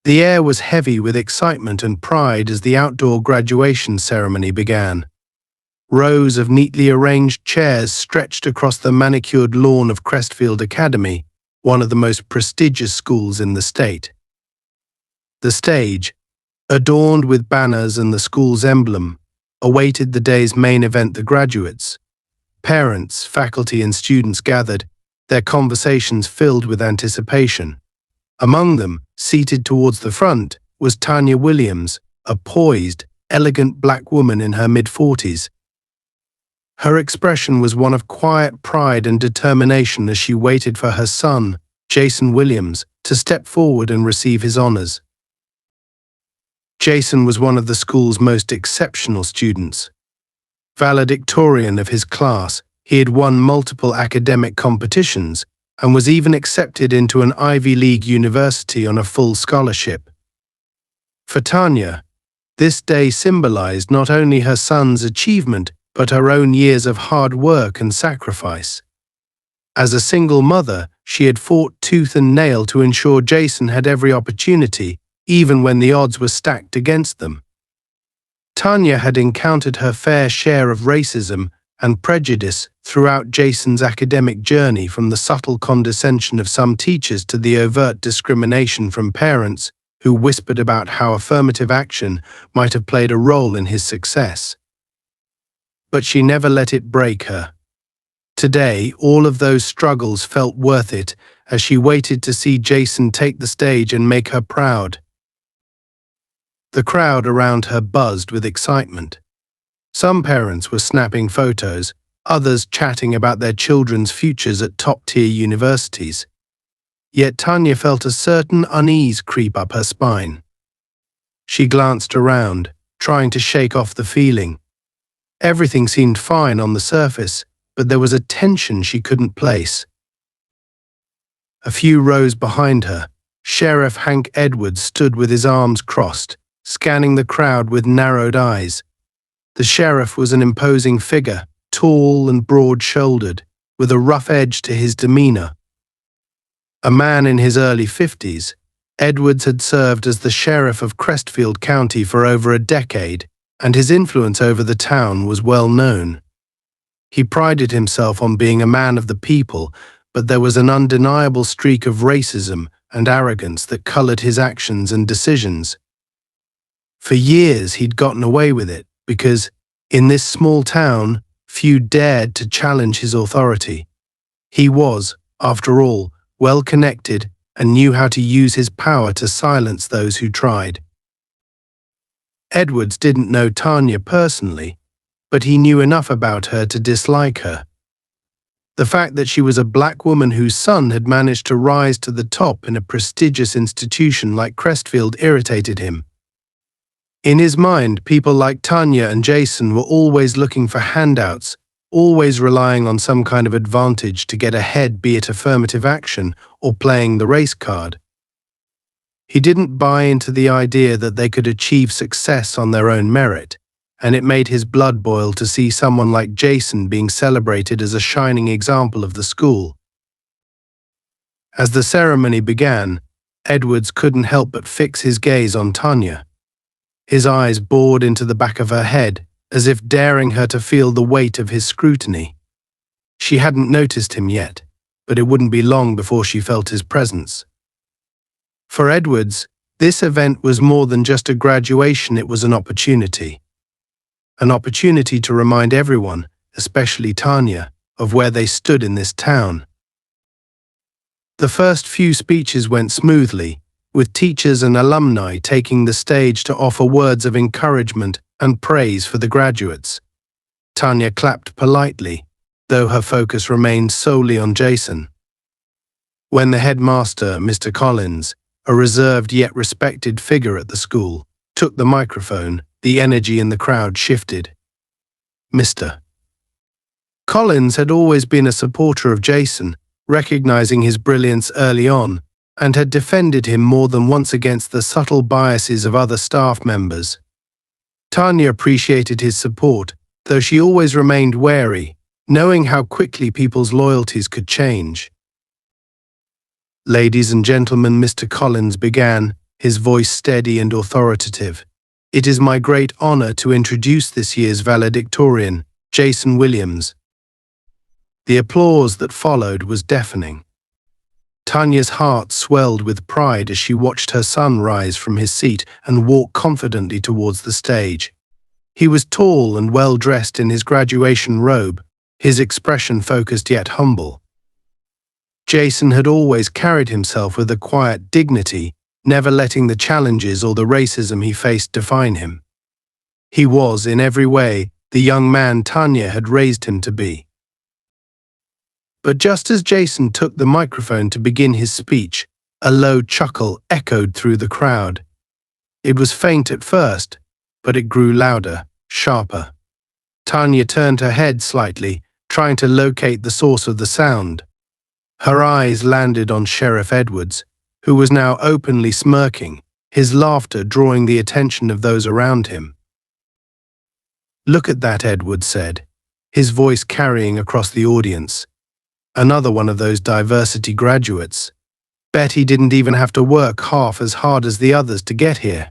The air was heavy with excitement and pride as the outdoor graduation ceremony began. Rows of neatly arranged chairs stretched across the manicured lawn of Crestfield Academy, one of the most prestigious schools in the state. The stage, adorned with banners and the school's emblem, awaited the day's main event, the graduates. Parents, faculty, and students gathered, their conversations filled with anticipation. Among them, seated towards the front, was Tanya Williams, a poised, elegant black woman in her mid-40s. Her expression was one of quiet pride and determination as she waited for her son, Jason Williams, to step forward and receive his honors. Jason was one of the school's most exceptional students. Valedictorian of his class, he had won multiple academic competitions and was even accepted into an Ivy League university on a full scholarship. For Tanya, this day symbolized not only her son's achievement, but her own years of hard work and sacrifice. As a single mother, she had fought tooth and nail to ensure Jason had every opportunity, even when the odds were stacked against them. Tanya had encountered her fair share of racism and prejudice throughout Jason's academic journey, from the subtle condescension of some teachers to the overt discrimination from parents who whispered about how affirmative action might have played a role in his success. But she never let it break her. Today, all of those struggles felt worth it as she waited to see Jason take the stage and make her proud. The crowd around her buzzed with excitement. Some parents were snapping photos, others chatting about their children's futures at top-tier universities. Yet Tanya felt a certain unease creep up her spine. She glanced around, trying to shake off the feeling. Everything seemed fine on the surface, but there was a tension she couldn't place. A few rows behind her, Sheriff Hank Edwards stood with his arms crossed, scanning the crowd with narrowed eyes. The sheriff was an imposing figure, tall and broad-shouldered, with a rough edge to his demeanor. A man in his early 50s, Edwards had served as the sheriff of Crestfield County for over a decade, and his influence over the town was well known. He prided himself on being a man of the people, but there was an undeniable streak of racism and arrogance that colored his actions and decisions. For years he'd gotten away with it because, in this small town, few dared to challenge his authority. He was, after all, well-connected and knew how to use his power to silence those who tried. Edwards didn't know Tanya personally, but he knew enough about her to dislike her. The fact that she was a black woman whose son had managed to rise to the top in a prestigious institution like Crestfield irritated him. In his mind, people like Tanya and Jason were always looking for handouts, always relying on some kind of advantage to get ahead, be it affirmative action or playing the race card. He didn't buy into the idea that they could achieve success on their own merit, and it made his blood boil to see someone like Jason being celebrated as a shining example of the school. As the ceremony began, Edwards couldn't help but fix his gaze on Tanya. His eyes bored into the back of her head, as if daring her to feel the weight of his scrutiny. She hadn't noticed him yet, but it wouldn't be long before she felt his presence. For Edwards, this event was more than just a graduation, it was an opportunity. An opportunity to remind everyone, especially Tanya, of where they stood in this town. The first few speeches went smoothly, with teachers and alumni taking the stage to offer words of encouragement and praise for the graduates. Tanya clapped politely, though her focus remained solely on Jason. When the headmaster, Mr. Collins, a reserved yet respected figure at the school, took the microphone, the energy in the crowd shifted. Mr. Collins had always been a supporter of Jason, recognizing his brilliance early on, and had defended him more than once against the subtle biases of other staff members. Tanya appreciated his support, though she always remained wary, knowing how quickly people's loyalties could change. "Ladies and gentlemen," Mr. Collins began, his voice steady and authoritative. "It is my great honor to introduce this year's valedictorian, Jason Williams." The applause that followed was deafening. Tanya's heart swelled with pride as she watched her son rise from his seat and walk confidently towards the stage. He was tall and well-dressed in his graduation robe, his expression focused yet humble. Jason had always carried himself with a quiet dignity, never letting the challenges or the racism he faced define him. He was, in every way, the young man Tanya had raised him to be. But just as Jason took the microphone to begin his speech, a low chuckle echoed through the crowd. It was faint at first, but it grew louder, sharper. Tanya turned her head slightly, trying to locate the source of the sound. Her eyes landed on Sheriff Edwards, who was now openly smirking, his laughter drawing the attention of those around him. "Look at that," Edwards said, his voice carrying across the audience. "Another one of those diversity graduates. Bet he didn't even have to work half as hard as the others to get here."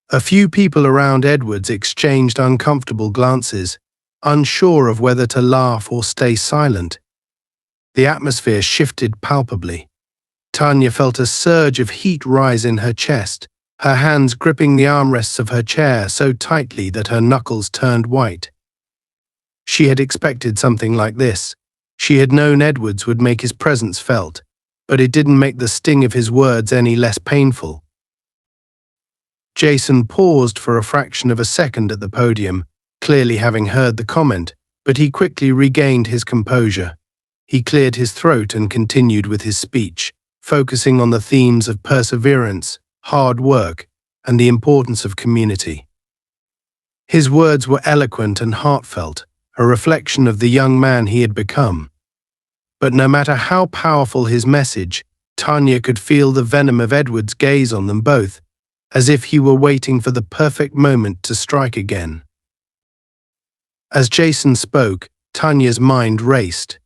A few people around Edwards exchanged uncomfortable glances, unsure of whether to laugh or stay silent. The atmosphere shifted palpably. Tanya felt a surge of heat rise in her chest, her hands gripping the armrests of her chair so tightly that her knuckles turned white. She had expected something like this. She had known Edwards would make his presence felt, but it didn't make the sting of his words any less painful. Jason paused for a fraction of a second at the podium, clearly having heard the comment, but he quickly regained his composure. He cleared his throat and continued with his speech, focusing on the themes of perseverance, hard work, and the importance of community. His words were eloquent and heartfelt, a reflection of the young man he had become. But no matter how powerful his message, Tanya could feel the venom of Edward's gaze on them both, as if he were waiting for the perfect moment to strike again. As Jason spoke, Tanya's mind raced.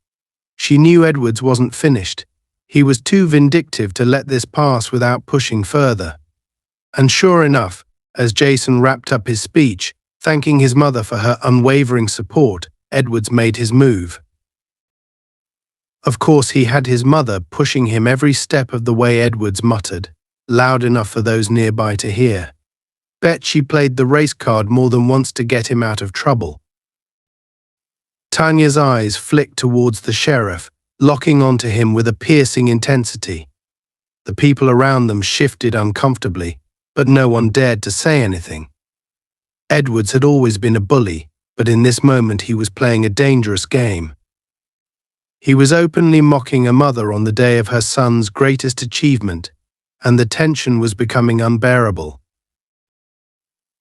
She knew Edwards wasn't finished. He was too vindictive to let this pass without pushing further. And sure enough, as Jason wrapped up his speech, thanking his mother for her unwavering support, Edwards made his move. Of course, he had his mother pushing him every step of the way. Edwards muttered, loud enough for those nearby to hear. Bet she played the race card more than once to get him out of trouble. Tanya's eyes flicked towards the sheriff, locking onto him with a piercing intensity. The people around them shifted uncomfortably, but no one dared to say anything. Edwards had always been a bully, but in this moment he was playing a dangerous game. He was openly mocking a mother on the day of her son's greatest achievement, and the tension was becoming unbearable.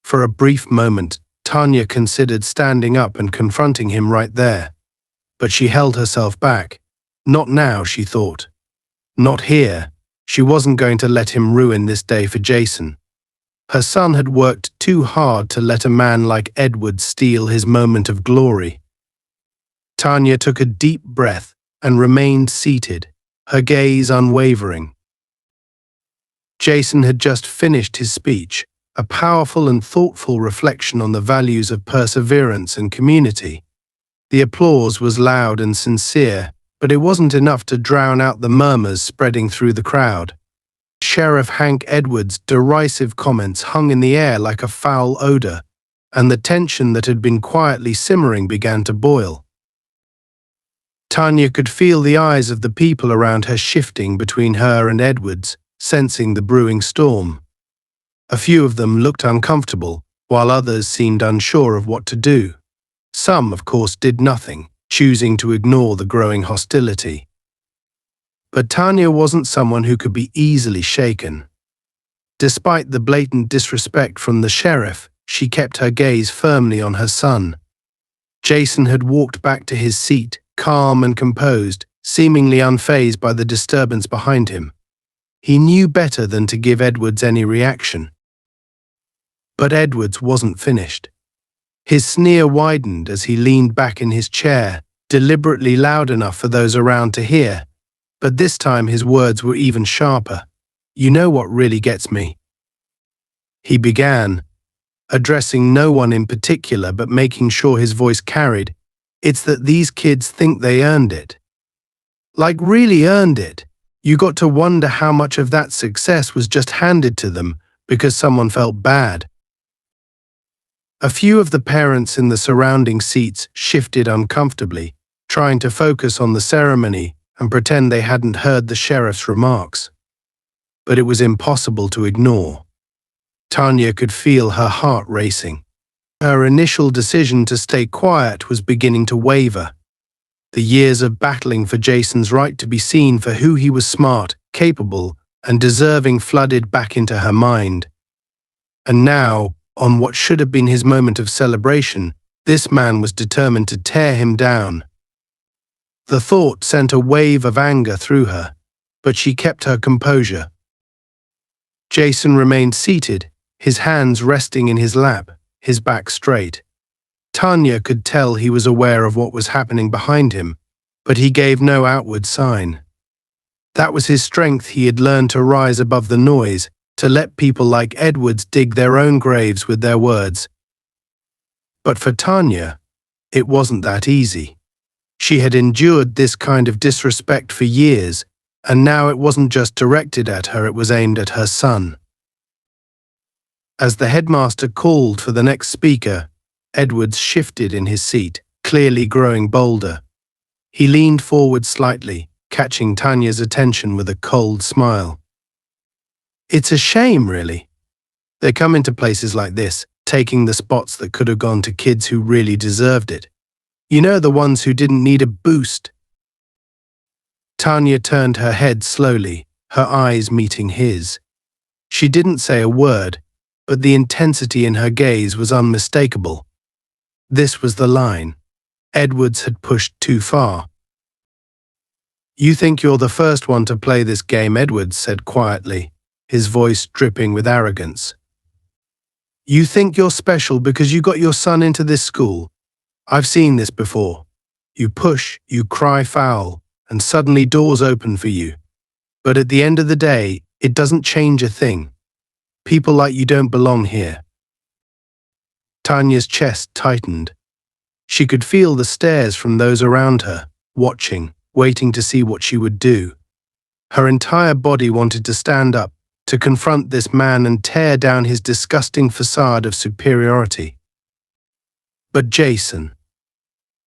For a brief moment, Tanya considered standing up and confronting him right there, but she held herself back. Not now, she thought. Not here. She wasn't going to let him ruin this day for Jason. Her son had worked too hard to let a man like Edward steal his moment of glory. Tanya took a deep breath and remained seated, her gaze unwavering. Jason had just finished his speech, a powerful and thoughtful reflection on the values of perseverance and community. The applause was loud and sincere, but it wasn't enough to drown out the murmurs spreading through the crowd. Sheriff Hank Edwards' derisive comments hung in the air like a foul odor, and the tension that had been quietly simmering began to boil. Tanya could feel the eyes of the people around her shifting between her and Edwards, sensing the brewing storm. A few of them looked uncomfortable, while others seemed unsure of what to do. Some, of course, did nothing, choosing to ignore the growing hostility. But Tanya wasn't someone who could be easily shaken. Despite the blatant disrespect from the sheriff, she kept her gaze firmly on her son. Jason had walked back to his seat, calm and composed, seemingly unfazed by the disturbance behind him. He knew better than to give Edwards any reaction. But Edwards wasn't finished. His sneer widened as he leaned back in his chair, deliberately loud enough for those around to hear, but this time his words were even sharper. You know what really gets me? He began, addressing no one in particular but making sure his voice carried. It's that these kids think they earned it. Like really earned it. You got to wonder how much of that success was just handed to them because someone felt bad. A few of the parents in the surrounding seats shifted uncomfortably, trying to focus on the ceremony and pretend they hadn't heard the sheriff's remarks. But it was impossible to ignore. Tanya could feel her heart racing. Her initial decision to stay quiet was beginning to waver. The years of battling for Jason's right to be seen for who he was, smart, capable, and deserving, flooded back into her mind. And now, on what should have been his moment of celebration, this man was determined to tear him down. The thought sent a wave of anger through her, but she kept her composure. Jason remained seated, his hands resting in his lap, his back straight. Tanya could tell he was aware of what was happening behind him, but he gave no outward sign. That was his strength. He had learned to rise above the noise, to let people like Edwards dig their own graves with their words. But for Tanya, it wasn't that easy. She had endured this kind of disrespect for years, and now it wasn't just directed at her, it was aimed at her son. As the headmaster called for the next speaker, Edwards shifted in his seat, clearly growing bolder. He leaned forward slightly, catching Tanya's attention with a cold smile. It's a shame, really. They come into places like this, taking the spots that could have gone to kids who really deserved it. You know, the ones who didn't need a boost. Tanya turned her head slowly, her eyes meeting his. She didn't say a word, but the intensity in her gaze was unmistakable. This was the line. Edwards had pushed too far. You think you're the first one to play this game, Edwards said quietly, his voice dripping with arrogance. You think you're special because you got your son into this school. I've seen this before. You push, you cry foul, and suddenly doors open for you. But at the end of the day, it doesn't change a thing. People like you don't belong here. Tanya's chest tightened. She could feel the stares from those around her, watching, waiting to see what she would do. Her entire body wanted to stand up, to confront this man and tear down his disgusting facade of superiority. But Jason.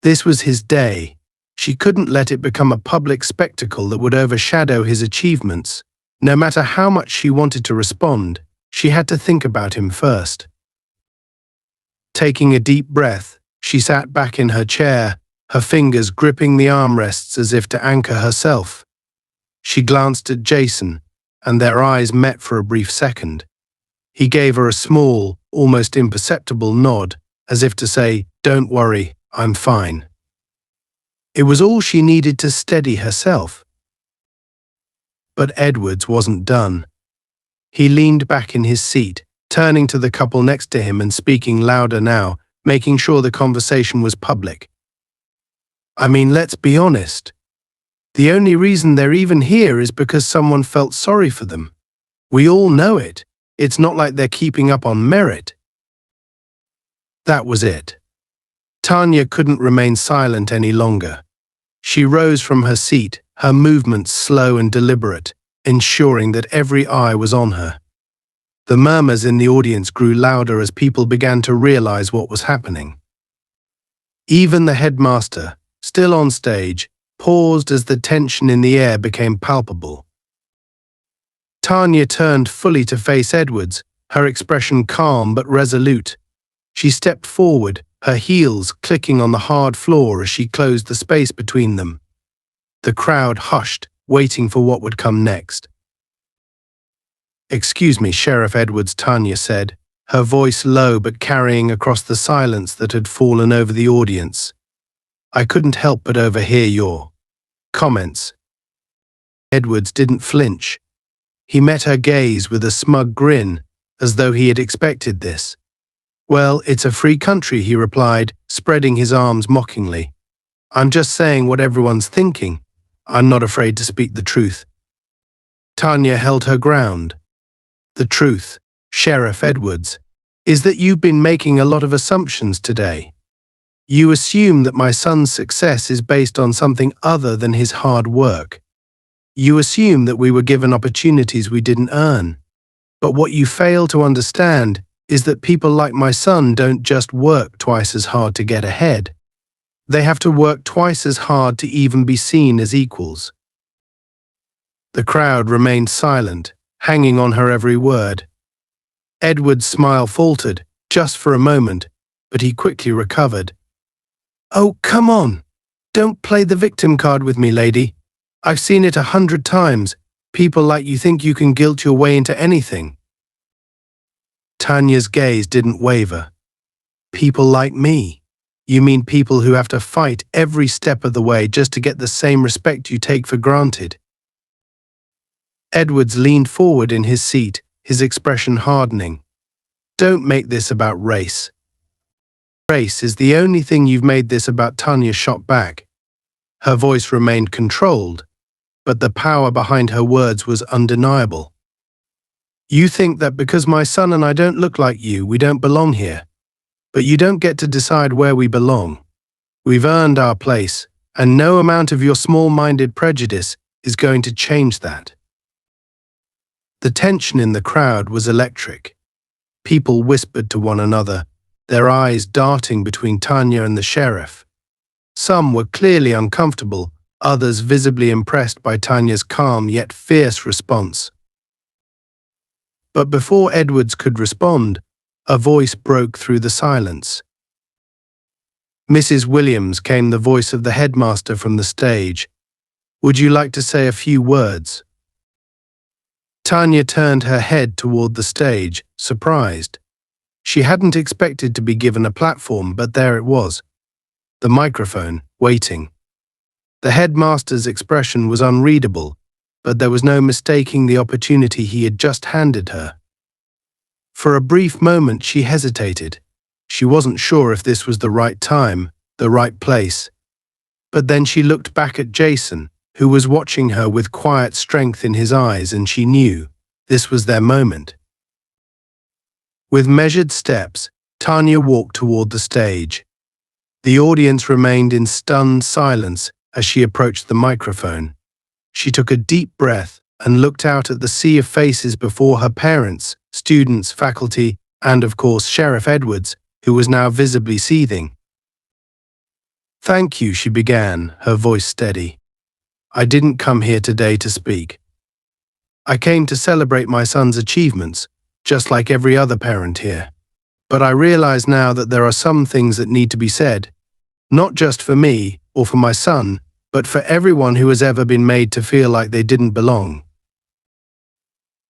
This was his day. She couldn't let it become a public spectacle that would overshadow his achievements. No matter how much she wanted to respond, she had to think about him first. Taking a deep breath, she sat back in her chair, her fingers gripping the armrests as if to anchor herself. She glanced at Jason, and their eyes met for a brief second. He gave her a small, almost imperceptible nod, as if to say, "Don't worry, I'm fine." It was all she needed to steady herself. But Edwards wasn't done. He leaned back in his seat, turning to the couple next to him and speaking louder now, making sure the conversation was public. I mean, let's be honest. The only reason they're even here is because someone felt sorry for them. We all know it. It's not like they're keeping up on merit. That was it. Tanya couldn't remain silent any longer. She rose from her seat, her movements slow and deliberate, ensuring that every eye was on her. The murmurs in the audience grew louder as people began to realize what was happening. Even the headmaster, still on stage, paused as the tension in the air became palpable. Tanya turned fully to face Edwards, her expression calm but resolute. She stepped forward, her heels clicking on the hard floor as she closed the space between them. The crowd hushed, waiting for what would come next. "Excuse me, Sheriff Edwards," Tanya said, her voice low but carrying across the silence that had fallen over the audience. "I couldn't help but overhear your comments." Edwards didn't flinch. He met her gaze with a smug grin, as though he had expected this. "Well, it's a free country," he replied, spreading his arms mockingly. "I'm just saying what everyone's thinking. I'm not afraid to speak the truth." Tanya held her ground. The truth, Sheriff Edwards, is that you've been making a lot of assumptions today. You assume that my son's success is based on something other than his hard work. You assume that we were given opportunities we didn't earn. But what you fail to understand is that people like my son don't just work twice as hard to get ahead. They have to work twice as hard to even be seen as equals. The crowd remained silent, hanging on her every word. Edward's smile faltered, just for a moment, but he quickly recovered. "Oh, come on! Don't play the victim card with me, lady. I've seen it 100 times. People like you think you can guilt your way into anything." Tanya's gaze didn't waver. "People like me? You mean people who have to fight every step of the way just to get the same respect you take for granted?" Edwards leaned forward in his seat, his expression hardening. "Don't make this about race. Race is the only thing you've made this about." Tanya shot back. Her voice remained controlled, but the power behind her words was undeniable. "You think that because my son and I don't look like you, we don't belong here. But you don't get to decide where we belong. We've earned our place, and no amount of your small-minded prejudice is going to change that." The tension in the crowd was electric. People whispered to one another, their eyes darting between Tanya and the sheriff. Some were clearly uncomfortable, others visibly impressed by Tanya's calm yet fierce response. But before Edwards could respond, a voice broke through the silence. "Mrs. Williams," came the voice of the headmaster from the stage. "Would you like to say a few words?" Tanya turned her head toward the stage, surprised. She hadn't expected to be given a platform, but there it was. The microphone, waiting. The headmaster's expression was unreadable, but there was no mistaking the opportunity he had just handed her. For a brief moment she hesitated. She wasn't sure if this was the right time, the right place. But then she looked back at Jason, who was watching her with quiet strength in his eyes, and she knew this was their moment. With measured steps, Tanya walked toward the stage. The audience remained in stunned silence as she approached the microphone. She took a deep breath and looked out at the sea of faces before her: parents, students, faculty, and of course Sheriff Edwards, who was now visibly seething. "Thank you," she began, her voice steady. "I didn't come here today to speak. I came to celebrate my son's achievements, just like every other parent here. But I realize now that there are some things that need to be said, not just for me or for my son, but for everyone who has ever been made to feel like they didn't belong."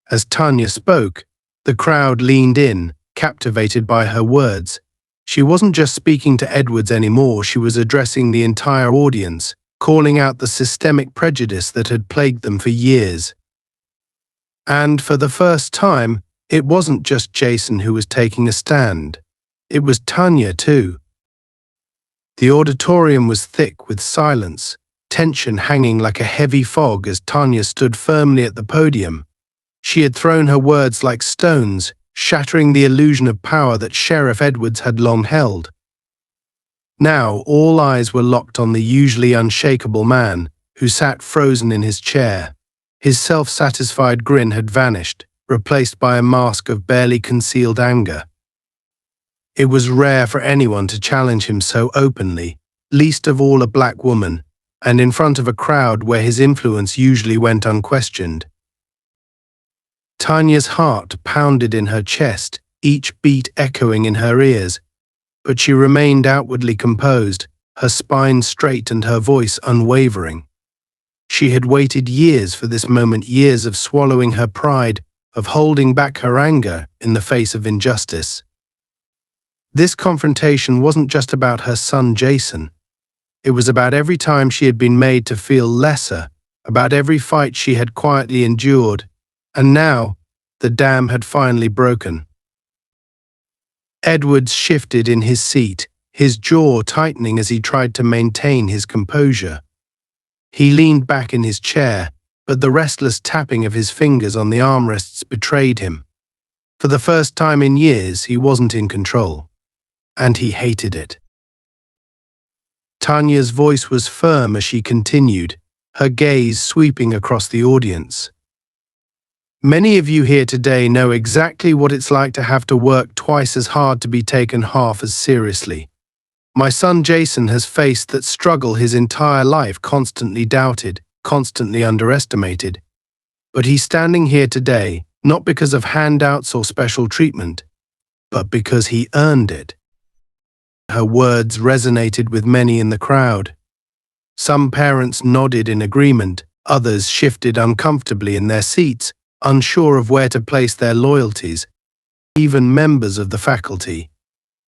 As Tanya spoke, the crowd leaned in, captivated by her words. She wasn't just speaking to Edwards anymore, she was addressing the entire audience, calling out the systemic prejudice that had plagued them for years. And for the first time, it wasn't just Jason who was taking a stand. It was Tanya too. The auditorium was thick with silence, tension hanging like a heavy fog as Tanya stood firmly at the podium. She had thrown her words like stones, shattering the illusion of power that Sheriff Edwards had long held. Now all eyes were locked on the usually unshakable man, who sat frozen in his chair. His self-satisfied grin had vanished, replaced by a mask of barely concealed anger. It was rare for anyone to challenge him so openly, least of all a black woman, and in front of a crowd where his influence usually went unquestioned. Tanya's heart pounded in her chest, each beat echoing in her ears, but she remained outwardly composed, her spine straight and her voice unwavering. She had waited years for this moment, years of swallowing her pride, of holding back her anger in the face of injustice. This confrontation wasn't just about her son Jason. It was about every time she had been made to feel lesser, about every fight she had quietly endured, and now the dam had finally broken. Edwards shifted in his seat, his jaw tightening as he tried to maintain his composure. He leaned back in his chair, but the restless tapping of his fingers on the armrests betrayed him. For the first time in years, he wasn't in control, and he hated it. Tanya's voice was firm as she continued, her gaze sweeping across the audience. Many of you here today know exactly what it's like to have to work twice as hard to be taken half as seriously. My son Jason has faced that struggle his entire life, constantly doubted, constantly underestimated. But he's standing here today, not because of handouts or special treatment, but because he earned it. Her words resonated with many in the crowd. Some parents nodded in agreement, others shifted uncomfortably in their seats, unsure of where to place their loyalties. Even members of the faculty,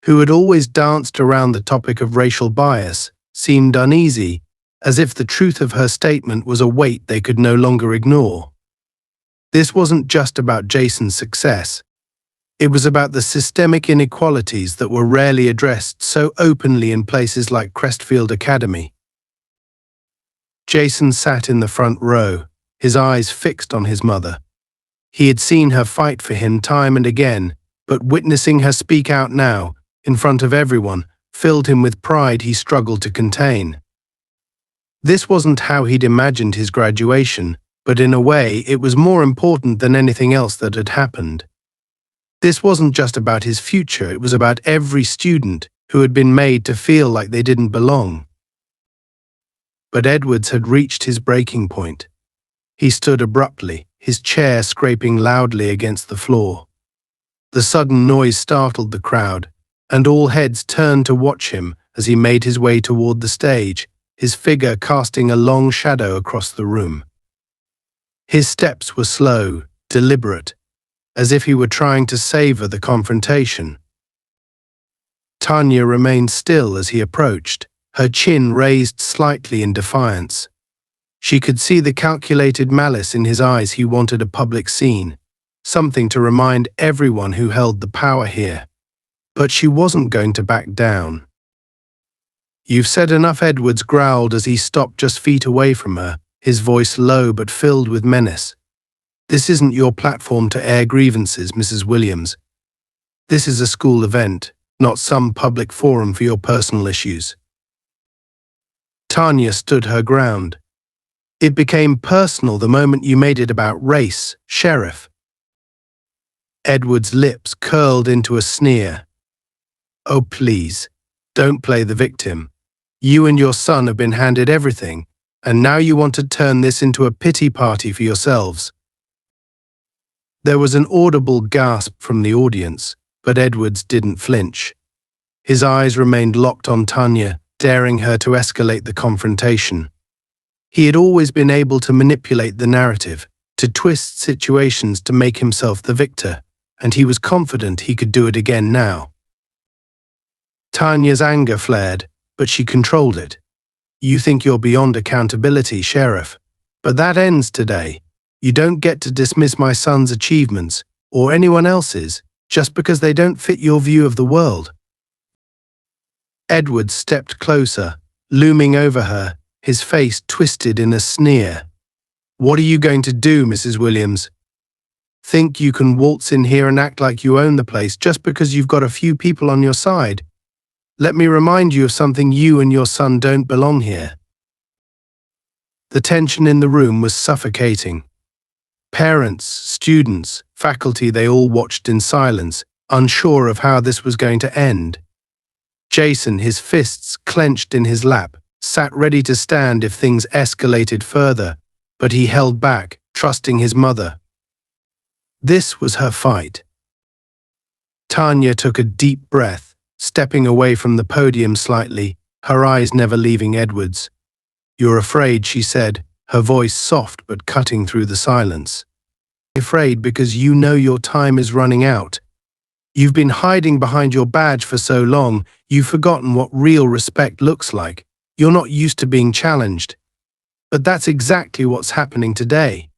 who had always danced around the topic of racial bias, seemed uneasy, as if the truth of her statement was a weight they could no longer ignore. This wasn't just about Jason's success. It was about the systemic inequalities that were rarely addressed so openly in places like Crestfield Academy. Jason sat in the front row, his eyes fixed on his mother. He had seen her fight for him time and again, but witnessing her speak out now, in front of everyone, filled him with pride he struggled to contain. This wasn't how he'd imagined his graduation, but in a way it was more important than anything else that had happened. This wasn't just about his future, it was about every student who had been made to feel like they didn't belong. But Edwards had reached his breaking point. He stood abruptly, his chair scraping loudly against the floor. The sudden noise startled the crowd, and all heads turned to watch him as he made his way toward the stage, his figure casting a long shadow across the room. His steps were slow, deliberate, as if he were trying to savor the confrontation. Tanya remained still as he approached, her chin raised slightly in defiance. She could see the calculated malice in his eyes. He wanted a public scene, something to remind everyone who held the power here. But she wasn't going to back down. "You've said enough," Edwards growled as he stopped just feet away from her, his voice low but filled with menace. "This isn't your platform to air grievances, Mrs. Williams. This is a school event, not some public forum for your personal issues." Tanya stood her ground. "It became personal the moment you made it about race, Sheriff." Edward's lips curled into a sneer. "Oh, please, don't play the victim. You and your son have been handed everything, and now you want to turn this into a pity party for yourselves." There was an audible gasp from the audience, but Edwards didn't flinch. His eyes remained locked on Tanya, daring her to escalate the confrontation. He had always been able to manipulate the narrative, to twist situations to make himself the victor, and he was confident he could do it again now. Tanya's anger flared, but she controlled it. "You think you're beyond accountability, Sheriff, but that ends today. You don't get to dismiss my son's achievements, or anyone else's, just because they don't fit your view of the world." Edward stepped closer, looming over her, his face twisted in a sneer. "What are you going to do, Mrs. Williams? Think you can waltz in here and act like you own the place just because you've got a few people on your side? Let me remind you of something: you and your son don't belong here." The tension in the room was suffocating. Parents, students, faculty, they all watched in silence, unsure of how this was going to end. Jason, his fists clenched in his lap, sat ready to stand if things escalated further, but he held back, trusting his mother. This was her fight. Tanya took a deep breath, stepping away from the podium slightly, her eyes never leaving Edwards. "You're afraid," she said, her voice soft but cutting through the silence. "Afraid because you know your time is running out. You've been hiding behind your badge for so long, you've forgotten what real respect looks like. You're not used to being challenged. But that's exactly what's happening today."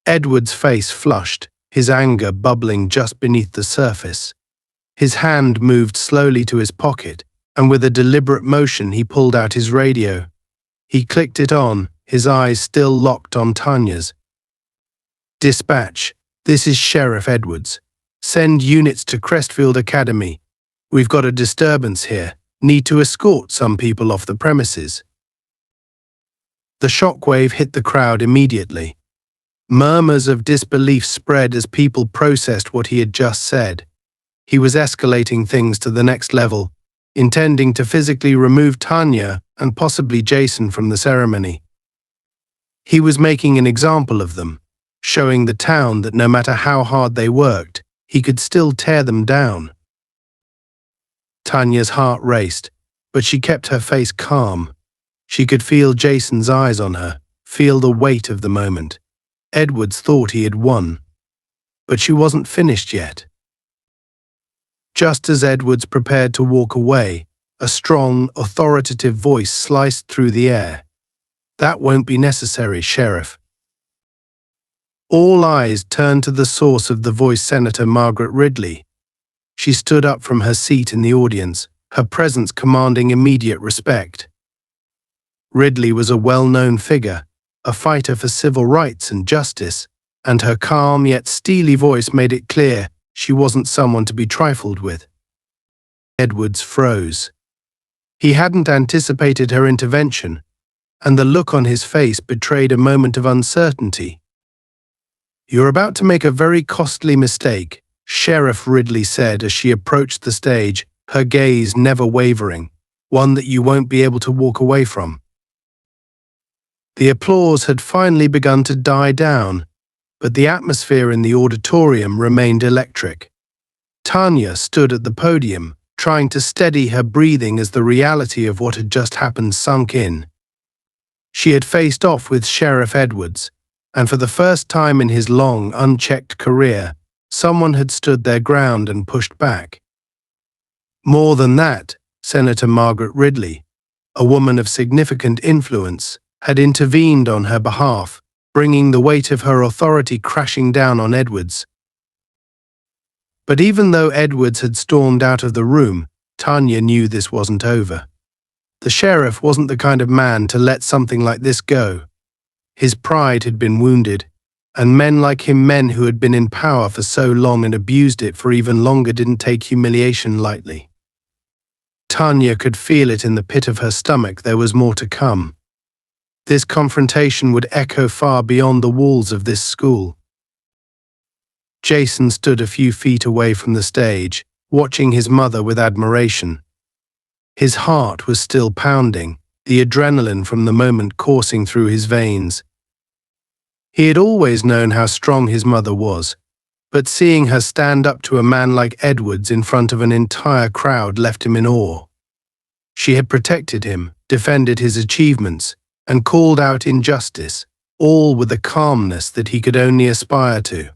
Edward's face flushed, his anger bubbling just beneath the surface. His hand moved slowly to his pocket, and with a deliberate motion he pulled out his radio. He clicked it on, his eyes still locked on Tanya's. "Dispatch, this is Sheriff Edwards. Send units to Crestfield Academy. We've got a disturbance here. Need to escort some people off the premises." The shockwave hit the crowd immediately. Murmurs of disbelief spread as people processed what he had just said. He was escalating things to the next level, intending to physically remove Tanya and possibly Jason from the ceremony. He was making an example of them, showing the town that no matter how hard they worked, he could still tear them down. Tanya's heart raced, but she kept her face calm. She could feel Jason's eyes on her, feel the weight of the moment. Edwards thought he had won, but she wasn't finished yet. Just as Edwards prepared to walk away, a strong, authoritative voice sliced through the air. "That won't be necessary, Sheriff." All eyes turned to the source of the voice, Senator Margaret Ridley. She stood up from her seat in the audience, her presence commanding immediate respect. Ridley was a well-known figure, a fighter for civil rights and justice, and her calm yet steely voice made it clear she wasn't someone to be trifled with. Edwards froze. He hadn't anticipated her intervention, and the look on his face betrayed a moment of uncertainty. "You're about to make a very costly mistake," Sheriff Ridley said as she approached the stage, her gaze never wavering, "one that you won't be able to walk away from." The applause had finally begun to die down, but the atmosphere in the auditorium remained electric. Tanya stood at the podium, trying to steady her breathing as the reality of what had just happened sunk in. She had faced off with Sheriff Edwards, and for the first time in his long, unchecked career, someone had stood their ground and pushed back. More than that, Senator Margaret Ridley, a woman of significant influence, had intervened on her behalf, bringing the weight of her authority crashing down on Edwards. But even though Edwards had stormed out of the room, Tanya knew this wasn't over. The sheriff wasn't the kind of man to let something like this go. His pride had been wounded, and men like him, men who had been in power for so long and abused it for even longer, didn't take humiliation lightly. Tanya could feel it in the pit of her stomach. There was more to come. This confrontation would echo far beyond the walls of this school. Jason stood a few feet away from the stage, watching his mother with admiration. His heart was still pounding, the adrenaline from the moment coursing through his veins. He had always known how strong his mother was, but seeing her stand up to a man like Edwards in front of an entire crowd left him in awe. She had protected him, defended his achievements, and called out injustice, all with a calmness that he could only aspire to.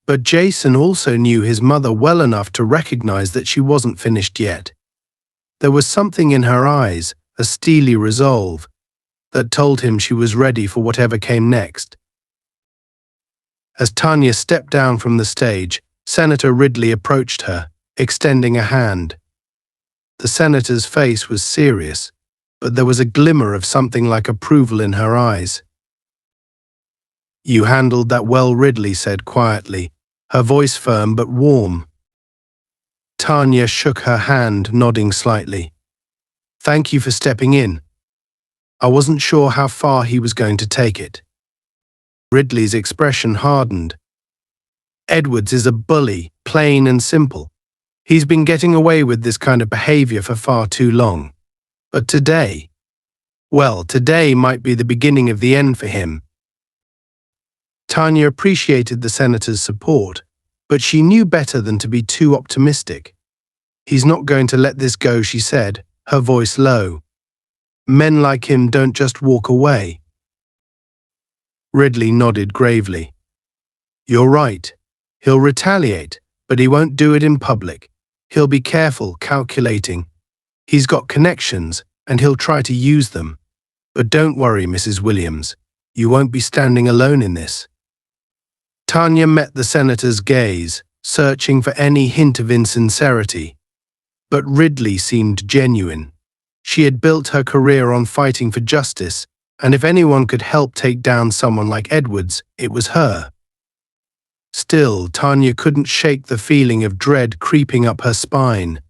But Jason also knew his mother well enough to recognize that she wasn't finished yet. There was something in her eyes, a steely resolve, that told him she was ready for whatever came next. As Tanya stepped down from the stage, Senator Ridley approached her, extending a hand. The senator's face was serious, but there was a glimmer of something like approval in her eyes. "You handled that well," Ridley said quietly, her voice firm but warm. Tanya shook her hand, nodding slightly. "Thank you for stepping in. I wasn't sure how far he was going to take it." Ridley's expression hardened. "Edwards is a bully, plain and simple. He's been getting away with this kind of behavior for far too long. But today, well, today might be the beginning of the end for him." Tanya appreciated the senator's support, but she knew better than to be too optimistic. "He's not going to let this go," she said, her voice low. "Men like him don't just walk away." Ridley nodded gravely. "You're right. He'll retaliate, but he won't do it in public. He'll be careful, calculating. He's got connections, and he'll try to use them. But don't worry, Mrs. Williams. You won't be standing alone in this." Tanya met the senator's gaze, searching for any hint of insincerity. But Ridley seemed genuine. She had built her career on fighting for justice, and if anyone could help take down someone like Edwards, it was her. Still, Tanya couldn't shake the feeling of dread creeping up her spine.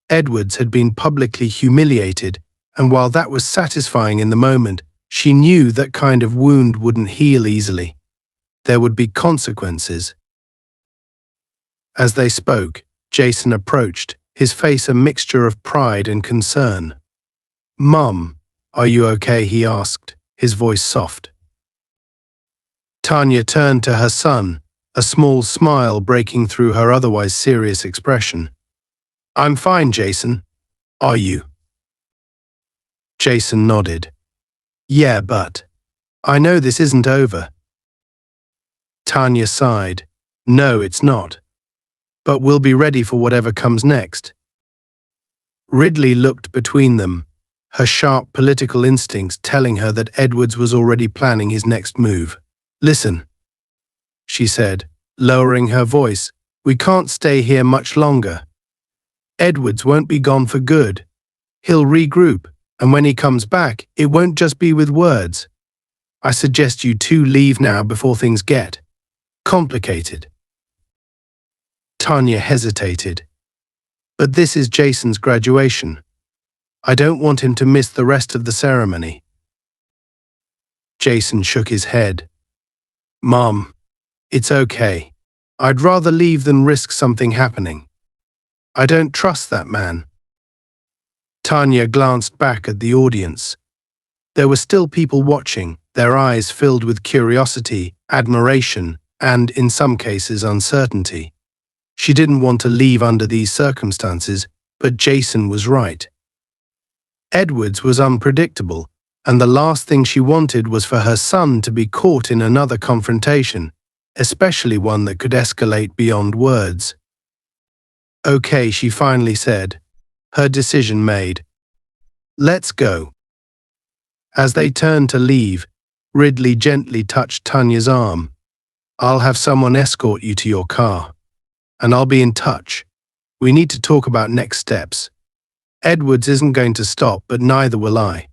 Edwards had been publicly humiliated, and while that was satisfying in the moment, she knew that kind of wound wouldn't heal easily. There would be consequences. As they spoke, Jason approached, his face a mixture of pride and concern. "Mum, are you okay?" he asked, his voice soft. Tanya turned to her son, a small smile breaking through her otherwise serious expression. "I'm fine, Jason. Are you?" Jason nodded. "Yeah, but I know this isn't over." Tanya sighed. "No, it's not. But we'll be ready for whatever comes next." Ridley looked between them, her sharp political instincts telling her that Edwards was already planning his next move. "Listen," she said, lowering her voice, "we can't stay here much longer. Edwards won't be gone for good. He'll regroup, and when he comes back, it won't just be with words. I suggest you two leave now before things get complicated." Tanya hesitated. "But this is Jason's graduation. I don't want him to miss the rest of the ceremony." Jason shook his head. "Mom, it's okay. I'd rather leave than risk something happening. I don't trust that man." Tanya glanced back at the audience. There were still people watching, their eyes filled with curiosity, admiration, and, in some cases, uncertainty. She didn't want to leave under these circumstances, but Jason was right. Edwards was unpredictable, and the last thing she wanted was for her son to be caught in another confrontation, especially one that could escalate beyond words. "Okay," she finally said, her decision made. "Let's go." As they turned to leave, Ridley gently touched Tanya's arm. "I'll have someone escort you to your car. And I'll be in touch. We need to talk about next steps. Edwards isn't going to stop, but neither will I."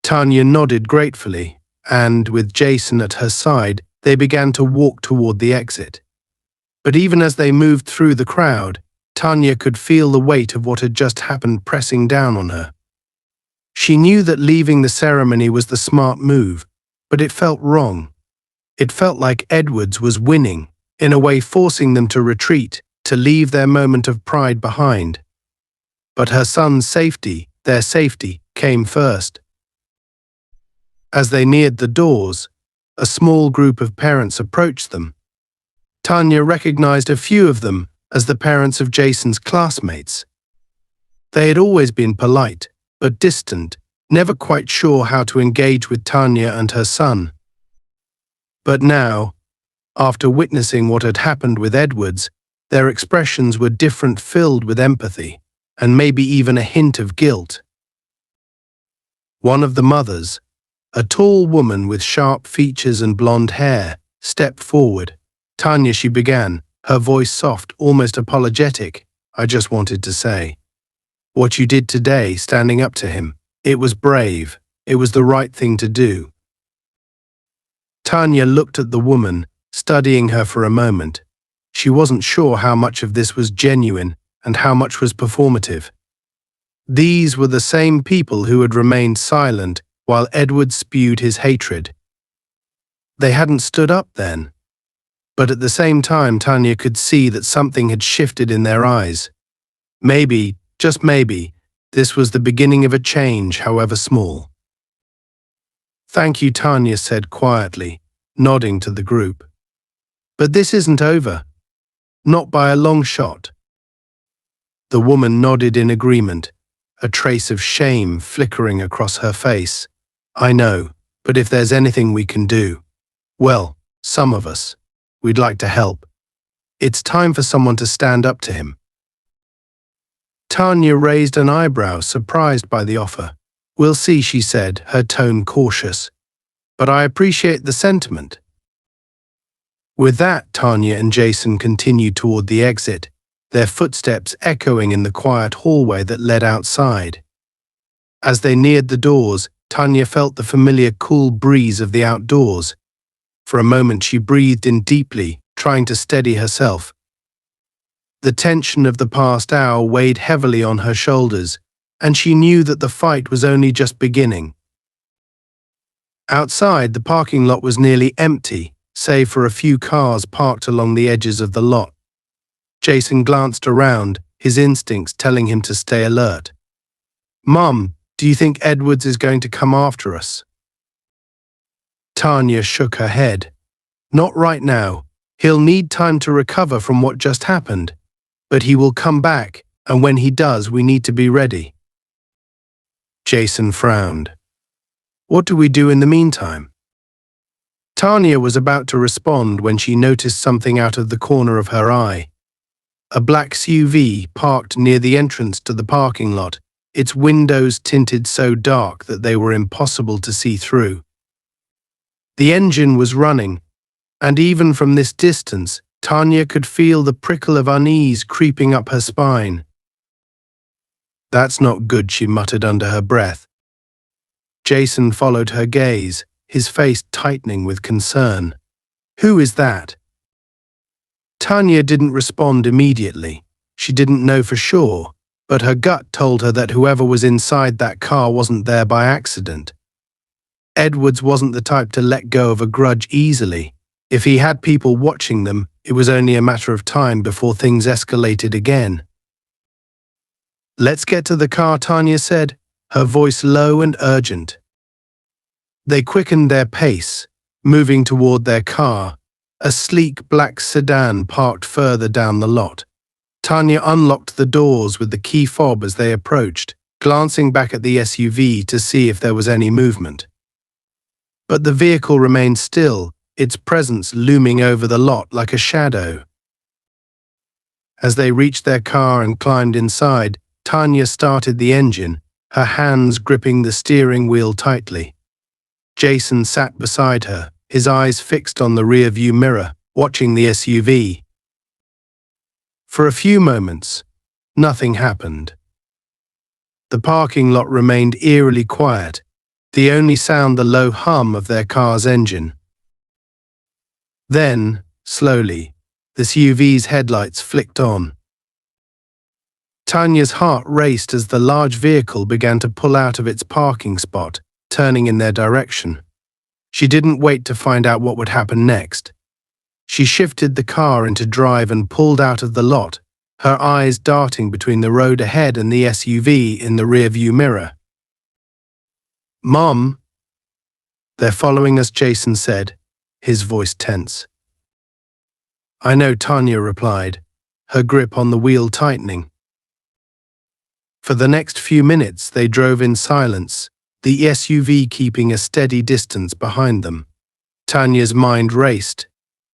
Tanya nodded gratefully, and, with Jason at her side, they began to walk toward the exit. But even as they moved through the crowd, Tanya could feel the weight of what had just happened pressing down on her. She knew that leaving the ceremony was the smart move, but it felt wrong. It felt like Edwards was winning, in a way forcing them to retreat, to leave their moment of pride behind. But her son's safety, their safety, came first. As they neared the doors, a small group of parents approached them. Tanya recognized a few of them as the parents of Jason's classmates. They had always been polite, but distant, never quite sure how to engage with Tanya and her son. But now, after witnessing what had happened with Edwards, their expressions were different, filled with empathy, and maybe even a hint of guilt. One of the mothers, a tall woman with sharp features and blonde hair, stepped forward. "Tanya," she began, her voice soft, almost apologetic, "I just wanted to say, what you did today, standing up to him, it was brave. It was the right thing to do." Tanya looked at the woman, studying her for a moment. She wasn't sure how much of this was genuine and how much was performative. These were the same people who had remained silent while Edward spewed his hatred. They hadn't stood up then. But at the same time, Tanya could see that something had shifted in their eyes. Maybe, just maybe, this was the beginning of a change, however small. "Thank you," Tanya said quietly, nodding to the group. "But this isn't over. Not by a long shot." The woman nodded in agreement, a trace of shame flickering across her face. "I know, but if there's anything we can do, well, some of us, we'd like to help. It's time for someone to stand up to him." Tanya raised an eyebrow, surprised by the offer. "We'll see," she said, her tone cautious. "But I appreciate the sentiment." With that, Tanya and Jason continued toward the exit, their footsteps echoing in the quiet hallway that led outside. As they neared the doors, Tanya felt the familiar cool breeze of the outdoors. For a moment she breathed in deeply, trying to steady herself. The tension of the past hour weighed heavily on her shoulders, and she knew that the fight was only just beginning. Outside, the parking lot was nearly empty, save for a few cars parked along the edges of the lot. Jason glanced around, his instincts telling him to stay alert. "Mom, do you think Edwards is going to come after us?" Tanya shook her head. "Not right now. He'll need time to recover from what just happened. But he will come back, and when he does, we need to be ready." Jason frowned. "What do we do in the meantime?" Tanya was about to respond when she noticed something out of the corner of her eye. A black SUV parked near the entrance to the parking lot, its windows tinted so dark that they were impossible to see through. The engine was running, and even from this distance, Tanya could feel the prickle of unease creeping up her spine. "That's not good," she muttered under her breath. Jason followed her gaze, his face tightening with concern. "Who is that?" Tanya didn't respond immediately. She didn't know for sure, but her gut told her that whoever was inside that car wasn't there by accident. Edwards wasn't the type to let go of a grudge easily. If he had people watching them, it was only a matter of time before things escalated again. "Let's get to the car," Tanya said, her voice low and urgent. They quickened their pace, moving toward their car, a sleek black sedan parked further down the lot. Tanya unlocked the doors with the key fob as they approached, glancing back at the SUV to see if there was any movement. But the vehicle remained still, its presence looming over the lot like a shadow. As they reached their car and climbed inside, Tanya started the engine, her hands gripping the steering wheel tightly. Jason sat beside her, his eyes fixed on the rear-view mirror, watching the SUV. For a few moments, nothing happened. The parking lot remained eerily quiet, the only sound the low hum of their car's engine. Then, slowly, the SUV's headlights flicked on. Tanya's heart raced as the large vehicle began to pull out of its parking spot, turning in their direction. She didn't wait to find out what would happen next. She shifted the car into drive and pulled out of the lot, her eyes darting between the road ahead and the SUV in the rearview mirror. "Mom?" "They're following us," Jason said, his voice tense. "I know," Tanya replied, her grip on the wheel tightening. For the next few minutes they drove in silence, the SUV keeping a steady distance behind them. Tanya's mind raced.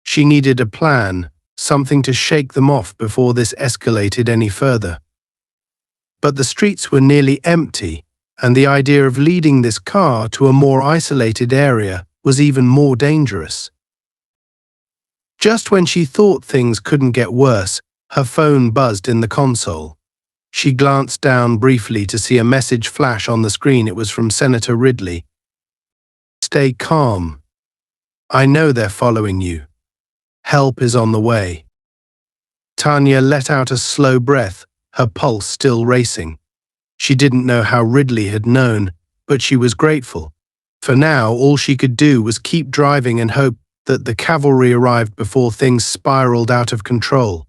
She needed a plan, something to shake them off before this escalated any further. But the streets were nearly empty, and the idea of leading this car to a more isolated area was even more dangerous. Just when she thought things couldn't get worse, her phone buzzed in the console. She glanced down briefly to see a message flash on the screen. It was from Senator Ridley. "Stay calm. I know they're following you. Help is on the way." Tanya let out a slow breath, her pulse still racing. She didn't know how Ridley had known, but she was grateful. For now, all she could do was keep driving and hope that the cavalry arrived before things spiraled out of control.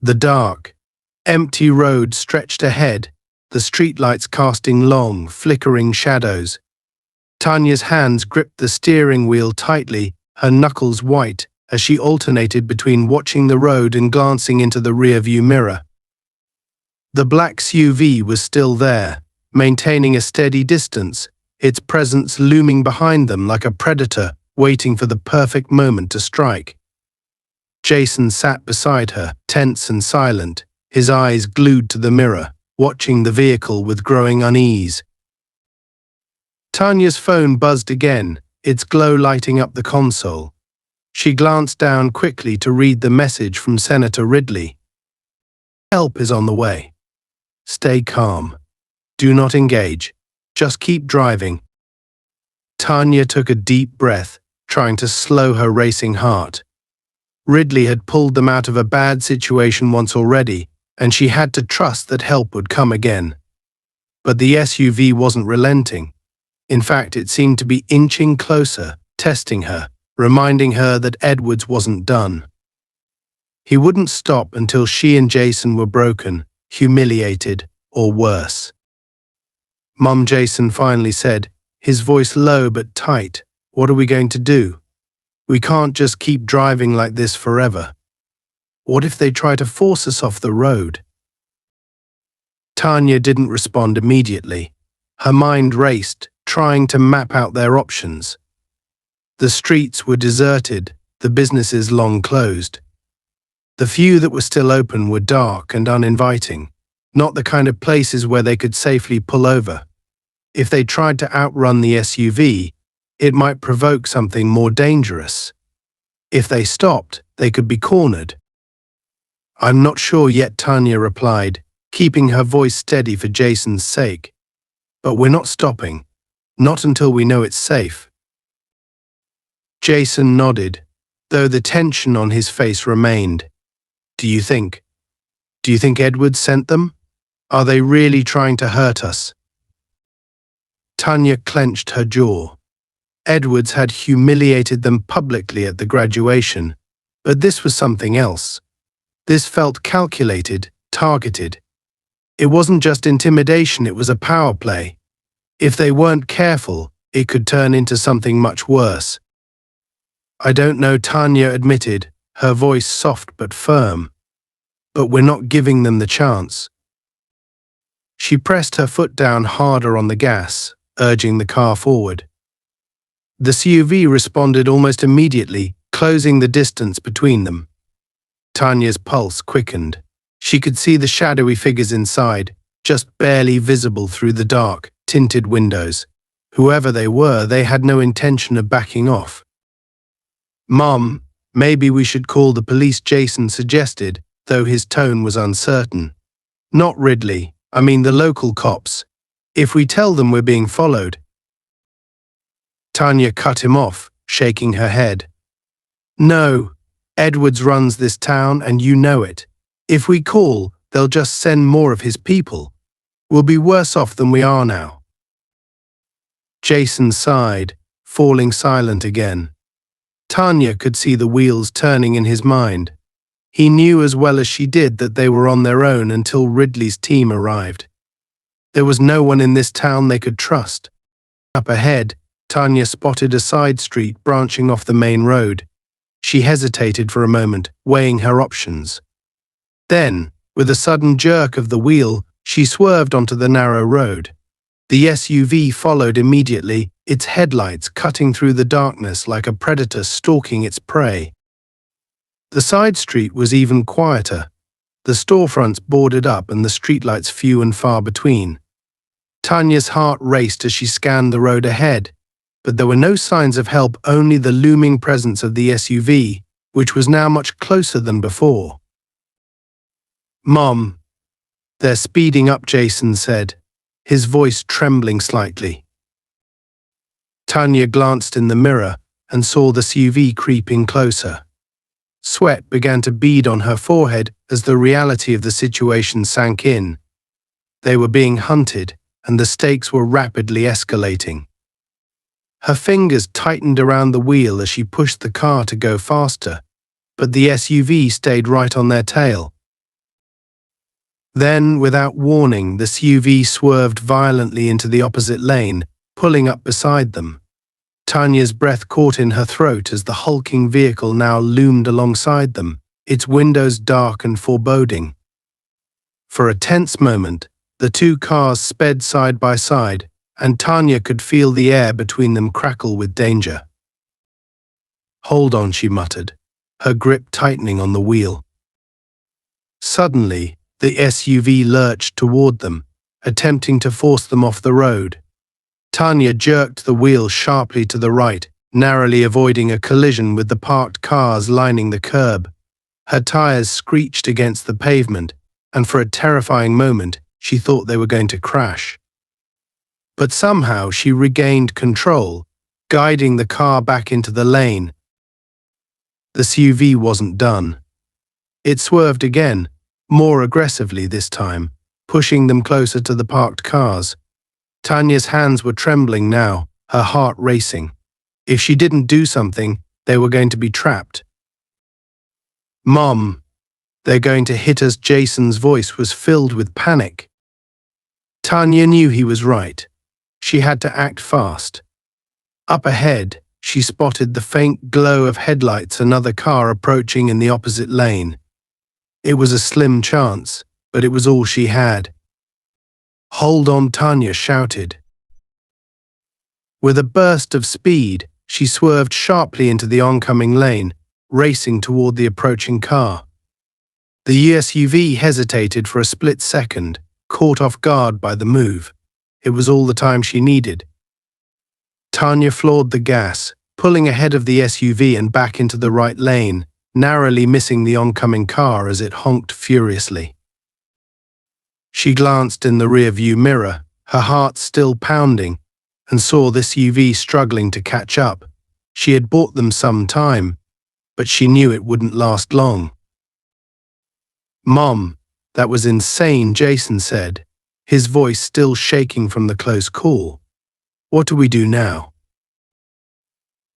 The dark, empty road stretched ahead, the streetlights casting long, flickering shadows. Tanya's hands gripped the steering wheel tightly, her knuckles white, as she alternated between watching the road and glancing into the rearview mirror. The black SUV was still there, maintaining a steady distance, its presence looming behind them like a predator waiting for the perfect moment to strike. Jason sat beside her, tense and silent, his eyes glued to the mirror, watching the vehicle with growing unease. Tanya's phone buzzed again, its glow lighting up the console. She glanced down quickly to read the message from Senator Ridley. "Help is on the way. Stay calm. Do not engage. Just keep driving." Tanya took a deep breath, trying to slow her racing heart. Ridley had pulled them out of a bad situation once already, and she had to trust that help would come again. But the SUV wasn't relenting. In fact, it seemed to be inching closer, testing her, reminding her that Edwards wasn't done. He wouldn't stop until she and Jason were broken, humiliated, or worse. "Mum," Jason finally said, his voice low but tight, "what are we going to do? We can't just keep driving like this forever. What if they try to force us off the road?" Tanya didn't respond immediately. Her mind raced, trying to map out their options. The streets were deserted, the businesses long closed. The few that were still open were dark and uninviting, not the kind of places where they could safely pull over. If they tried to outrun the SUV, it might provoke something more dangerous. If they stopped, they could be cornered. "I'm not sure yet," Tanya replied, keeping her voice steady for Jason's sake. "But we're not stopping. Not until we know it's safe." Jason nodded, though the tension on his face remained. Do you think Edwards sent them? Are they really trying to hurt us?" Tanya clenched her jaw. Edwards had humiliated them publicly at the graduation, but this was something else. This felt calculated, targeted. It wasn't just intimidation, it was a power play. If they weren't careful, it could turn into something much worse. "I don't know," Tanya admitted, her voice soft but firm. "But we're not giving them the chance." She pressed her foot down harder on the gas, urging the car forward. The SUV responded almost immediately, closing the distance between them. Tanya's pulse quickened. She could see the shadowy figures inside, just barely visible through the dark, tinted windows. Whoever they were, they had no intention of backing off. "Mom, maybe we should call the police," Jason suggested, though his tone was uncertain. "Not Ridley, I mean the local cops. If we tell them we're being followed." Tanya cut him off, shaking her head. "No, Edwards runs this town and you know it. If we call, they'll just send more of his people. We'll be worse off than we are now." Jason sighed, falling silent again. Tanya could see the wheels turning in his mind. He knew as well as she did that they were on their own until Ridley's team arrived. There was no one in this town they could trust. Up ahead, Tanya spotted a side street branching off the main road. She hesitated for a moment, weighing her options. Then, with a sudden jerk of the wheel, she swerved onto the narrow road. The SUV followed immediately, its headlights cutting through the darkness like a predator stalking its prey. The side street was even quieter, the storefronts boarded up and the streetlights few and far between. Tanya's heart raced as she scanned the road ahead, but there were no signs of help, only the looming presence of the SUV, which was now much closer than before. "Mom, they're speeding up," Jason said, his voice trembling slightly. Tanya glanced in the mirror and saw the SUV creeping closer. Sweat began to bead on her forehead as the reality of the situation sank in. They were being hunted, and the stakes were rapidly escalating. Her fingers tightened around the wheel as she pushed the car to go faster, but the SUV stayed right on their tail. Then, without warning, the SUV swerved violently into the opposite lane, pulling up beside them. Tanya's breath caught in her throat as the hulking vehicle now loomed alongside them, its windows dark and foreboding. For a tense moment, the two cars sped side by side, and Tanya could feel the air between them crackle with danger. "Hold on," she muttered, her grip tightening on the wheel. Suddenly, the SUV lurched toward them, attempting to force them off the road. Tanya jerked the wheel sharply to the right, narrowly avoiding a collision with the parked cars lining the curb. Her tires screeched against the pavement, and for a terrifying moment, she thought they were going to crash. But somehow she regained control, guiding the car back into the lane. The SUV wasn't done. It swerved again, more aggressively this time, pushing them closer to the parked cars. Tanya's hands were trembling now, her heart racing. If she didn't do something, they were going to be trapped. "Mom, they're going to hit us." Jason's voice was filled with panic. Tanya knew he was right. She had to act fast. Up ahead, she spotted the faint glow of headlights, another car approaching in the opposite lane. It was a slim chance, but it was all she had. "Hold on," Tanya shouted. With a burst of speed, she swerved sharply into the oncoming lane, racing toward the approaching car. The SUV hesitated for a split second, caught off guard by the move. It was all the time she needed. Tanya floored the gas, pulling ahead of the SUV and back into the right lane, narrowly missing the oncoming car as it honked furiously. She glanced in the rearview mirror, her heart still pounding, and saw the SUV struggling to catch up. She had bought them some time, but she knew it wouldn't last long. "Mom, that was insane," Jason said, his voice still shaking from the close call. "What do we do now?"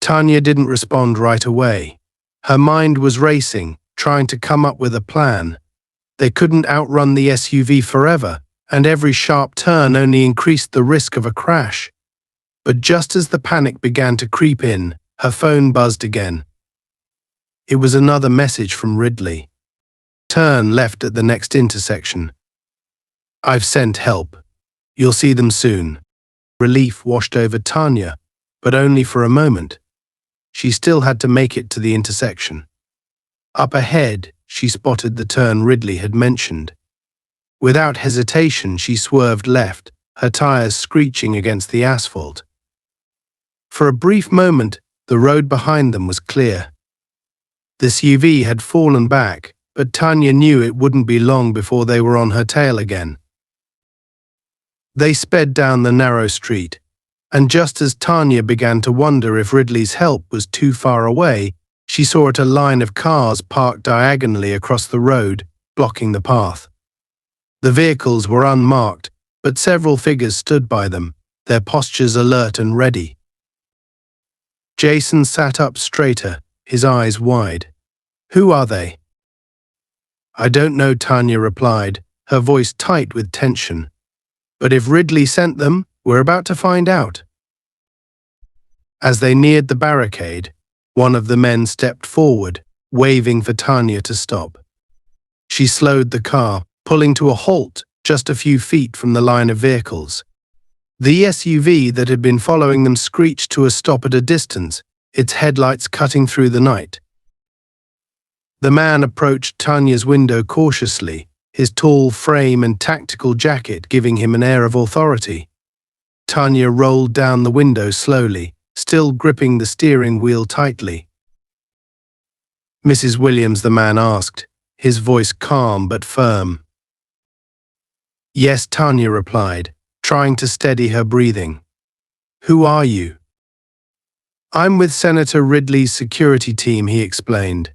Tanya didn't respond right away. Her mind was racing, trying to come up with a plan. They couldn't outrun the SUV forever, and every sharp turn only increased the risk of a crash. But just as the panic began to creep in, her phone buzzed again. It was another message from Ridley. "Turn left at the next intersection. I've sent help. You'll see them soon." Relief washed over Tanya, but only for a moment. She still had to make it to the intersection. Up ahead, she spotted the turn Ridley had mentioned. Without hesitation, she swerved left, her tires screeching against the asphalt. For a brief moment, the road behind them was clear. The SUV had fallen back, but Tanya knew it wouldn't be long before they were on her tail again. They sped down the narrow street, and just as Tanya began to wonder if Ridley's help was too far away, she saw a line of cars parked diagonally across the road, blocking the path. The vehicles were unmarked, but several figures stood by them, their postures alert and ready. Jason sat up straighter, his eyes wide. "Who are they?" "I don't know," Tanya replied, her voice tight with tension. "But if Ridley sent them, we're about to find out." As they neared the barricade, one of the men stepped forward, waving for Tanya to stop. She slowed the car, pulling to a halt just a few feet from the line of vehicles. The SUV that had been following them screeched to a stop at a distance, its headlights cutting through the night. The man approached Tanya's window cautiously, his tall frame and tactical jacket giving him an air of authority. Tanya rolled down the window slowly, still gripping the steering wheel tightly. "Mrs. Williams?" the man asked, his voice calm but firm. "Yes," Tanya replied, trying to steady her breathing. "Who are you?" "I'm with Senator Ridley's security team," he explained.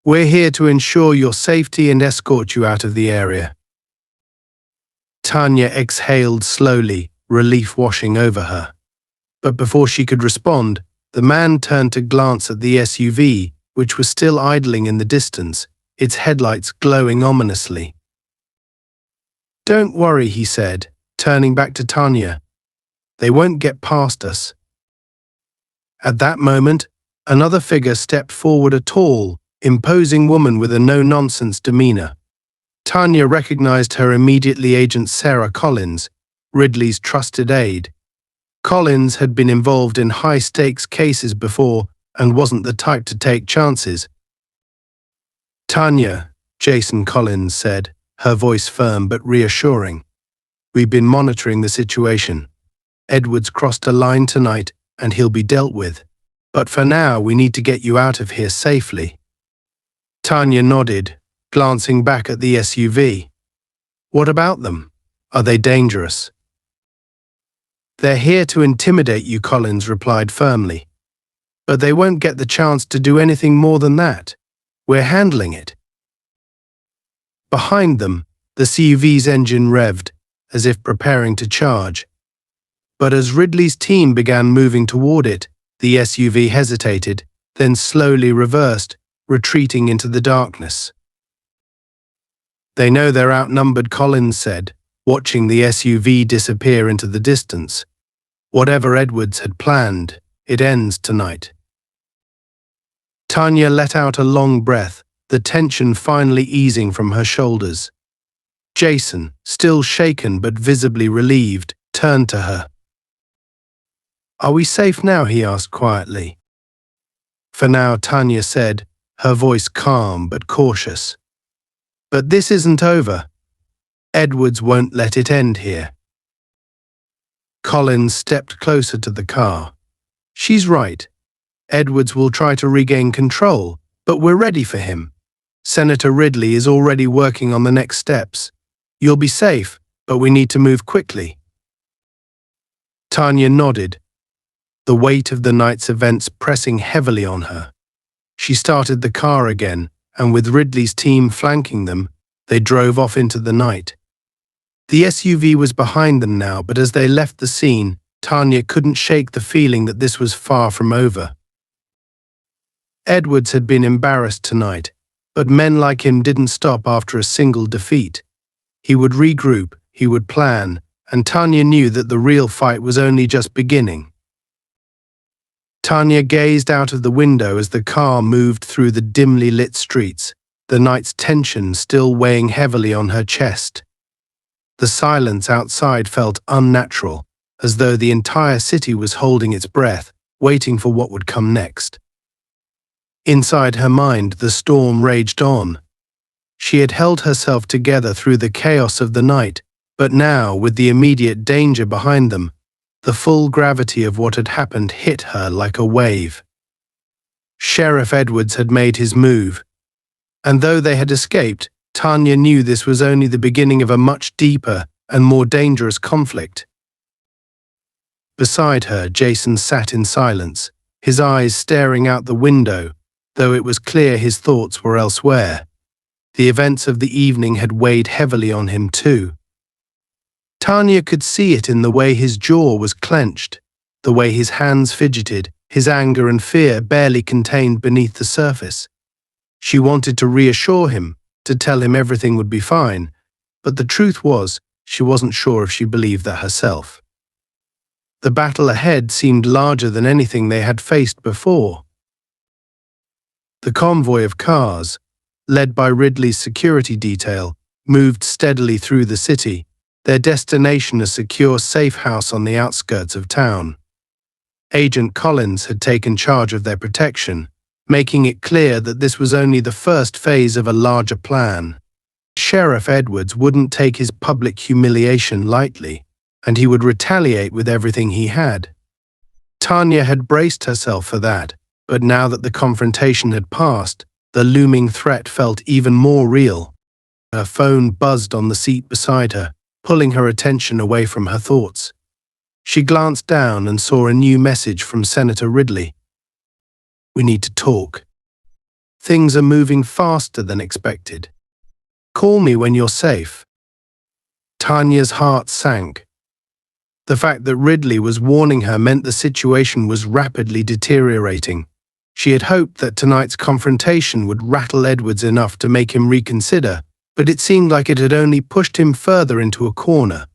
"We're here to ensure your safety and escort you out of the area." Tanya exhaled slowly, relief washing over her. But before she could respond, the man turned to glance at the SUV, which was still idling in the distance, its headlights glowing ominously. "Don't worry," he said, turning back to Tanya. "They won't get past us." At that moment, another figure stepped forward, a tall, imposing woman with a no-nonsense demeanor. Tanya recognized her immediately. Agent Sarah Collins, Ridley's trusted aide. Collins had been involved in high-stakes cases before and wasn't the type to take chances. "Tanya," Jason Collins said, her voice firm but reassuring. "We've been monitoring the situation. Edwards crossed a line tonight and he'll be dealt with. But for now, we need to get you out of here safely." Tanya nodded, glancing back at the SUV. "What about them? Are they dangerous?" "They're here to intimidate you," Collins replied firmly. "But they won't get the chance to do anything more than that. We're handling it." Behind them, the CUV's engine revved, as if preparing to charge. But as Ridley's team began moving toward it, the SUV hesitated, then slowly reversed, retreating into the darkness. "They know they're outnumbered," Collins said, watching the SUV disappear into the distance. "Whatever Edwards had planned, it ends tonight." Tanya let out a long breath, the tension finally easing from her shoulders. Jason, still shaken but visibly relieved, turned to her. "Are we safe now?" he asked quietly. "For now," Tanya said, her voice calm but cautious. "But this isn't over. Edwards won't let it end here." Collins stepped closer to the car. "She's right. Edwards will try to regain control, but we're ready for him. Senator Ridley is already working on the next steps. You'll be safe, but we need to move quickly." Tanya nodded, the weight of the night's events pressing heavily on her. She started the car again, and with Ridley's team flanking them, they drove off into the night. The SUV was behind them now, but as they left the scene, Tanya couldn't shake the feeling that this was far from over. Edwards had been embarrassed tonight, but men like him didn't stop after a single defeat. He would regroup, he would plan, and Tanya knew that the real fight was only just beginning. Tanya gazed out of the window as the car moved through the dimly lit streets, the night's tension still weighing heavily on her chest. The silence outside felt unnatural, as though the entire city was holding its breath, waiting for what would come next. Inside her mind, the storm raged on. She had held herself together through the chaos of the night, but now, with the immediate danger behind them, the full gravity of what had happened hit her like a wave. Sheriff Edwards had made his move, and though they had escaped, Tanya knew this was only the beginning of a much deeper and more dangerous conflict. Beside her, Jason sat in silence, his eyes staring out the window, though it was clear his thoughts were elsewhere. The events of the evening had weighed heavily on him too. Tanya could see it in the way his jaw was clenched, the way his hands fidgeted, his anger and fear barely contained beneath the surface. She wanted to reassure him, to tell him everything would be fine, but the truth was, she wasn't sure if she believed that herself. The battle ahead seemed larger than anything they had faced before. The convoy of cars, led by Ridley's security detail, moved steadily through the city, their destination a secure safe house on the outskirts of town. Agent Collins had taken charge of their protection, making it clear that this was only the first phase of a larger plan. Sheriff Edwards wouldn't take his public humiliation lightly, and he would retaliate with everything he had. Tanya had braced herself for that, but now that the confrontation had passed, the looming threat felt even more real. Her phone buzzed on the seat beside her, pulling her attention away from her thoughts. She glanced down and saw a new message from Senator Ridley. "We need to talk. Things are moving faster than expected. Call me when you're safe." Tanya's heart sank. The fact that Ridley was warning her meant the situation was rapidly deteriorating. She had hoped that tonight's confrontation would rattle Edwards enough to make him reconsider, but it seemed like it had only pushed him further into a corner.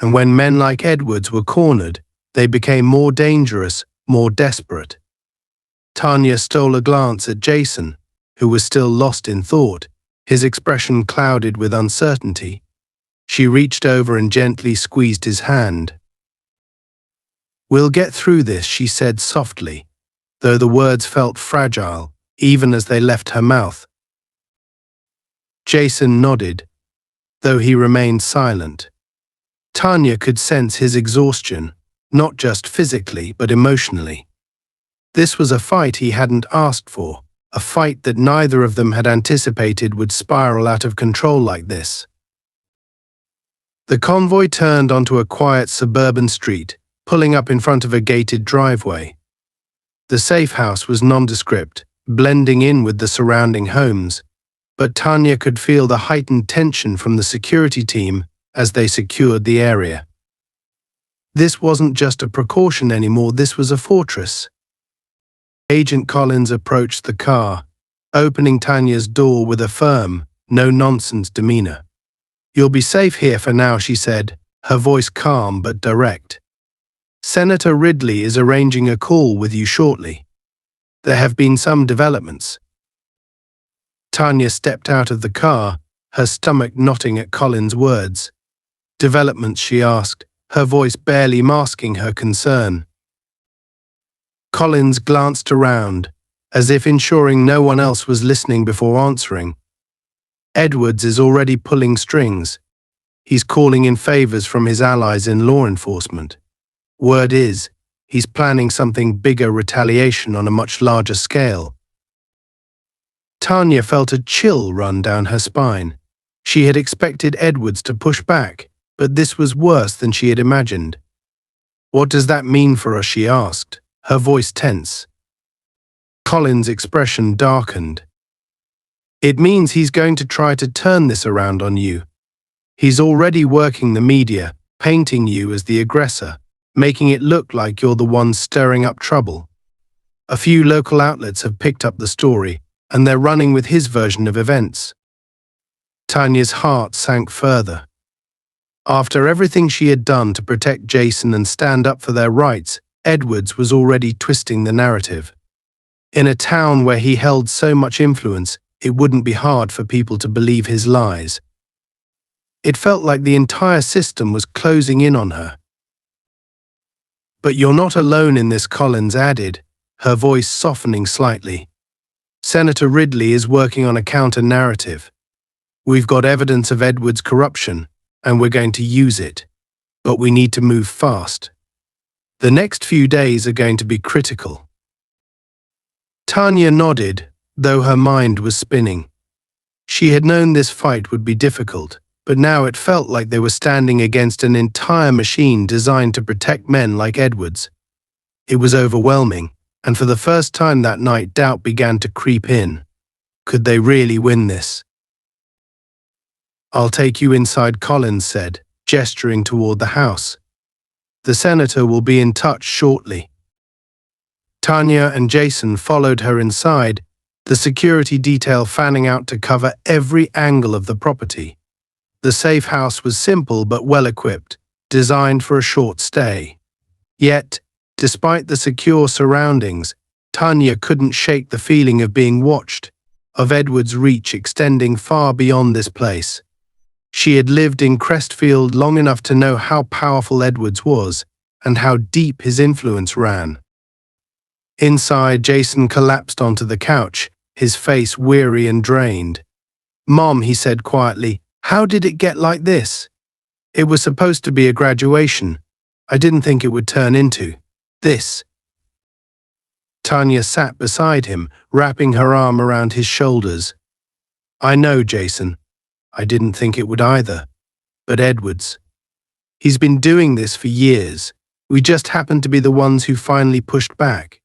And when men like Edwards were cornered, they became more dangerous, more desperate. Tanya stole a glance at Jason, who was still lost in thought, his expression clouded with uncertainty. She reached over and gently squeezed his hand. "We'll get through this," she said softly, though the words felt fragile, even as they left her mouth. Jason nodded, though he remained silent. Tanya could sense his exhaustion, not just physically but emotionally. This was a fight he hadn't asked for, a fight that neither of them had anticipated would spiral out of control like this. The convoy turned onto a quiet suburban street, pulling up in front of a gated driveway. The safe house was nondescript, blending in with the surrounding homes, but Tanya could feel the heightened tension from the security team as they secured the area. This wasn't just a precaution anymore, this was a fortress. Agent Collins approached the car, opening Tanya's door with a firm, no-nonsense demeanor. "You'll be safe here for now," she said, her voice calm but direct. "Senator Ridley is arranging a call with you shortly. There have been some developments." Tanya stepped out of the car, her stomach knotting at Collins' words. "Developments?" she asked, her voice barely masking her concern. Collins glanced around, as if ensuring no one else was listening before answering. "Edwards is already pulling strings. He's calling in favors from his allies in law enforcement. Word is, he's planning something bigger, retaliation on a much larger scale." Tanya felt a chill run down her spine. She had expected Edwards to push back, but this was worse than she had imagined. "What does that mean for us?" she asked, her voice tense. Collins' expression darkened. "It means he's going to try to turn this around on you. He's already working the media, painting you as the aggressor, making it look like you're the one stirring up trouble. A few local outlets have picked up the story, and they're running with his version of events." Tanya's heart sank further. After everything she had done to protect Jason and stand up for their rights, Edwards was already twisting the narrative. In a town where he held so much influence, it wouldn't be hard for people to believe his lies. It felt like the entire system was closing in on her. "But you're not alone in this," Collins added, her voice softening slightly. "Senator Ridley is working on a counter-narrative. We've got evidence of Edwards' corruption, and we're going to use it. But we need to move fast. The next few days are going to be critical." Tanya nodded, though her mind was spinning. She had known this fight would be difficult, but now it felt like they were standing against an entire machine designed to protect men like Edwards. It was overwhelming, and for the first time that night doubt began to creep in. Could they really win this? "I'll take you inside," Collins said, gesturing toward the house. "The senator will be in touch shortly." Tanya and Jason followed her inside, the security detail fanning out to cover every angle of the property. The safe house was simple but well-equipped, designed for a short stay. Yet, despite the secure surroundings, Tanya couldn't shake the feeling of being watched, of Edward's reach extending far beyond this place. She had lived in Crestfield long enough to know how powerful Edwards was and how deep his influence ran. Inside, Jason collapsed onto the couch, his face weary and drained. "Mom," he said quietly, "how did it get like this? It was supposed to be a graduation. I didn't think it would turn into this." Tanya sat beside him, wrapping her arm around his shoulders. "I know, Jason. I didn't think it would either. But Edwards, he's been doing this for years. We just happened to be the ones who finally pushed back."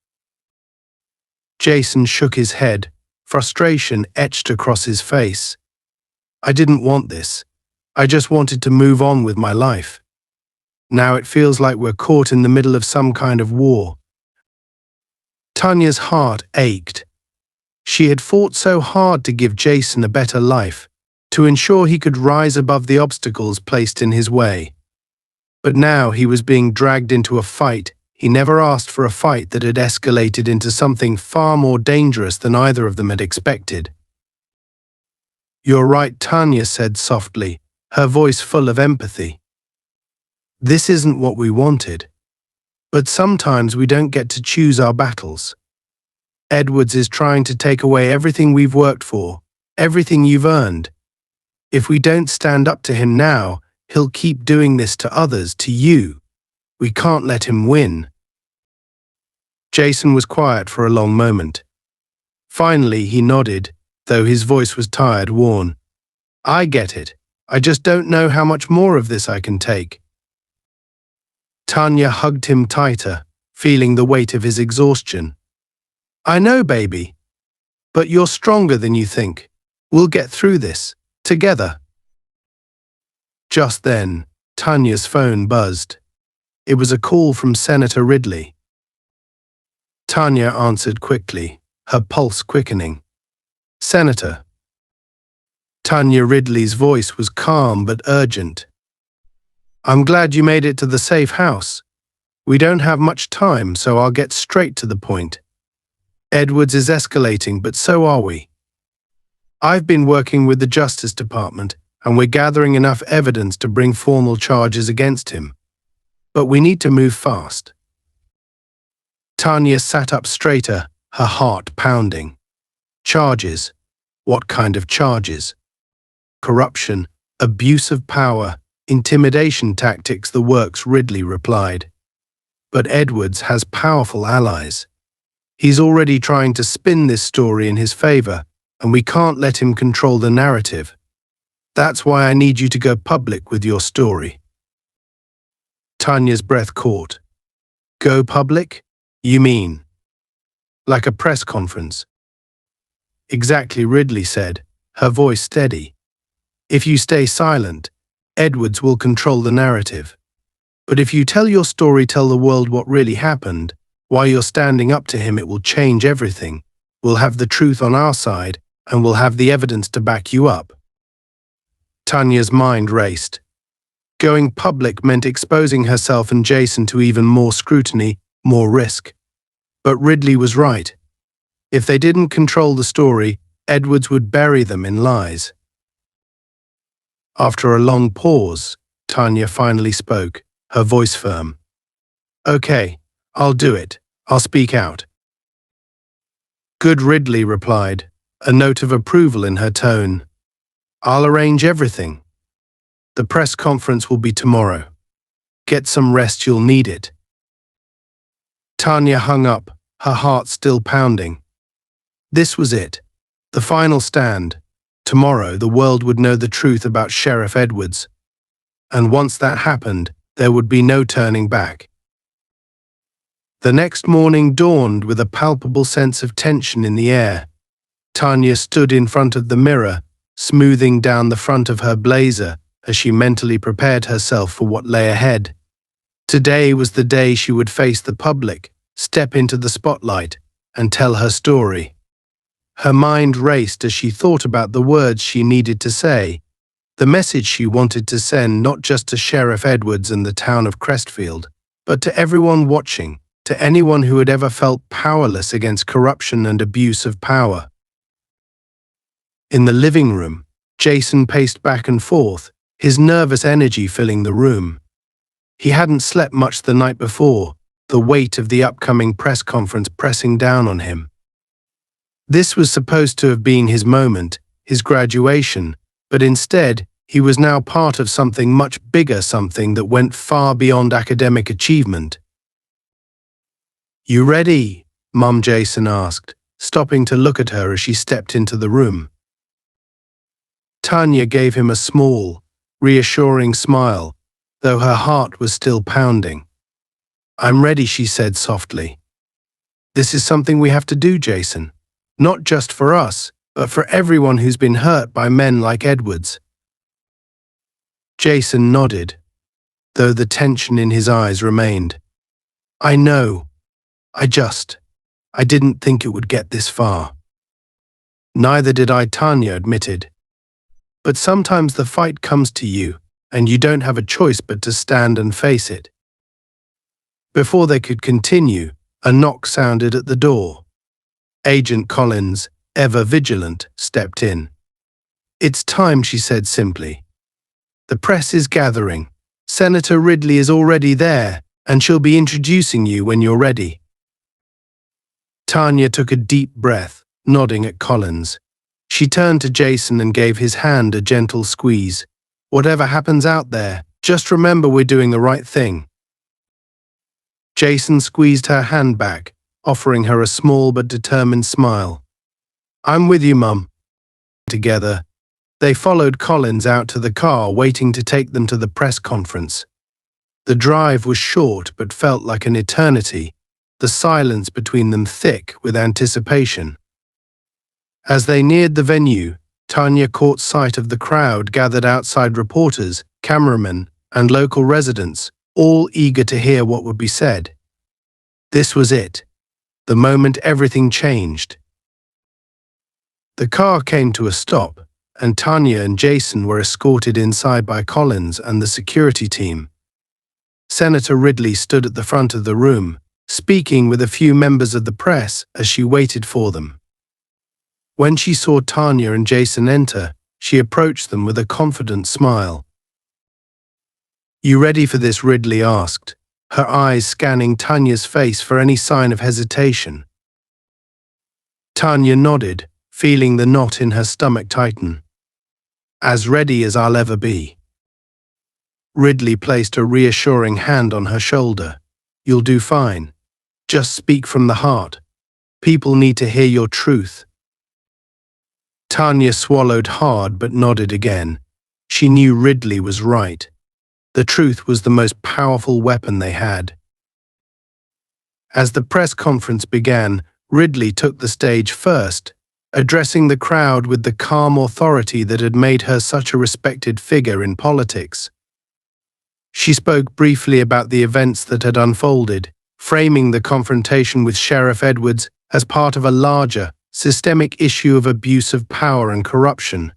Jason shook his head, frustration etched across his face. "I didn't want this. I just wanted to move on with my life. Now it feels like we're caught in the middle of some kind of war." Tanya's heart ached. She had fought so hard to give Jason a better life, to ensure he could rise above the obstacles placed in his way. But now he was being dragged into a fight. He never asked for a fight that had escalated into something far more dangerous than either of them had expected. "You're right," Tanya said softly, her voice full of empathy. "This isn't what we wanted. But sometimes we don't get to choose our battles. Edwards is trying to take away everything we've worked for, everything you've earned. If we don't stand up to him now, he'll keep doing this to others, to you. We can't let him win." Jason was quiet for a long moment. Finally, he nodded, though his voice was tired, worn. "I get it. I just don't know how much more of this I can take." Tanya hugged him tighter, feeling the weight of his exhaustion. "I know, baby. But you're stronger than you think. We'll get through this, together." Just then, Tanya's phone buzzed. It was a call from Senator Ridley. Tanya answered quickly, her pulse quickening. "Senator." Tanya Ridley's voice was calm but urgent. "I'm glad you made it to the safe house. We don't have much time, so I'll get straight to the point. Edwards is escalating, but so are we. I've been working with the Justice Department, and we're gathering enough evidence to bring formal charges against him. But we need to move fast." Tanya sat up straighter, her heart pounding. Charges? What kind of charges? Corruption, abuse of power, intimidation tactics, the works, Ridley replied. But Edwards has powerful allies. He's already trying to spin this story in his favor, and we can't let him control the narrative. That's why I need you to go public with your story. Tanya's breath caught. Go public? You mean? Like a press conference? Exactly, Ridley said, her voice steady. If you stay silent, Edwards will control the narrative. But if you tell your story, tell the world what really happened, why you're standing up to him, it will change everything. We'll have the truth on our side, and we'll have the evidence to back you up. Tanya's mind raced. Going public meant exposing herself and Jason to even more scrutiny, more risk. But Ridley was right. If they didn't control the story, Edwards would bury them in lies. After a long pause, Tanya finally spoke, her voice firm. Okay, I'll do it. I'll speak out. Good, Ridley replied, a note of approval in her tone. I'll arrange everything. The press conference will be tomorrow. Get some rest, you'll need it. Tanya hung up, her heart still pounding. This was it. The final stand. Tomorrow the world would know the truth about Sheriff Edwards. And once that happened, there would be no turning back. The next morning dawned with a palpable sense of tension in the air. Tanya stood in front of the mirror, smoothing down the front of her blazer as she mentally prepared herself for what lay ahead. Today was the day she would face the public, step into the spotlight, and tell her story. Her mind raced as she thought about the words she needed to say, the message she wanted to send not just to Sheriff Edwards and the town of Crestfield, but to everyone watching, to anyone who had ever felt powerless against corruption and abuse of power. In the living room, Jason paced back and forth, his nervous energy filling the room. He hadn't slept much the night before, the weight of the upcoming press conference pressing down on him. This was supposed to have been his moment, his graduation, but instead, he was now part of something much bigger, something that went far beyond academic achievement. You ready? Mum, Jason asked, stopping to look at her as she stepped into the room. Tanya gave him a small, reassuring smile, though her heart was still pounding. I'm ready, she said softly. This is something we have to do, Jason. Not just for us, but for everyone who's been hurt by men like Edwards. Jason nodded, though the tension in his eyes remained. I know. I didn't think it would get this far. Neither did I, Tanya admitted. But sometimes the fight comes to you, and you don't have a choice but to stand and face it. Before they could continue, a knock sounded at the door. Agent Collins, ever vigilant, stepped in. It's time, she said simply. The press is gathering. Senator Ridley is already there, and she'll be introducing you when you're ready. Tanya took a deep breath, nodding at Collins. She turned to Jason and gave his hand a gentle squeeze. Whatever happens out there, just remember we're doing the right thing. Jason squeezed her hand back, offering her a small but determined smile. I'm with you, Mum. Together, They followed Collins out to the car, waiting to take them to the press conference. The drive was short but felt like an eternity, the silence between them thick with anticipation. As they neared the venue, Tanya caught sight of the crowd gathered outside, reporters, cameramen, and local residents, all eager to hear what would be said. This was it, the moment everything changed. The car came to a stop, and Tanya and Jason were escorted inside by Collins and the security team. Senator Ridley stood at the front of the room, speaking with a few members of the press as she waited for them. When she saw Tanya and Jason enter, she approached them with a confident smile. "You ready for this?" Ridley asked, her eyes scanning Tanya's face for any sign of hesitation. Tanya nodded, feeling the knot in her stomach tighten. "As ready as I'll ever be." Ridley placed a reassuring hand on her shoulder. "You'll do fine. Just speak from the heart. People need to hear your truth." Tanya swallowed hard but nodded again. She knew Ridley was right. The truth was the most powerful weapon they had. As the press conference began, Ridley took the stage first, addressing the crowd with the calm authority that had made her such a respected figure in politics. She spoke briefly about the events that had unfolded, framing the confrontation with Sheriff Edwards as part of a larger, systemic issue of abuse of power and corruption.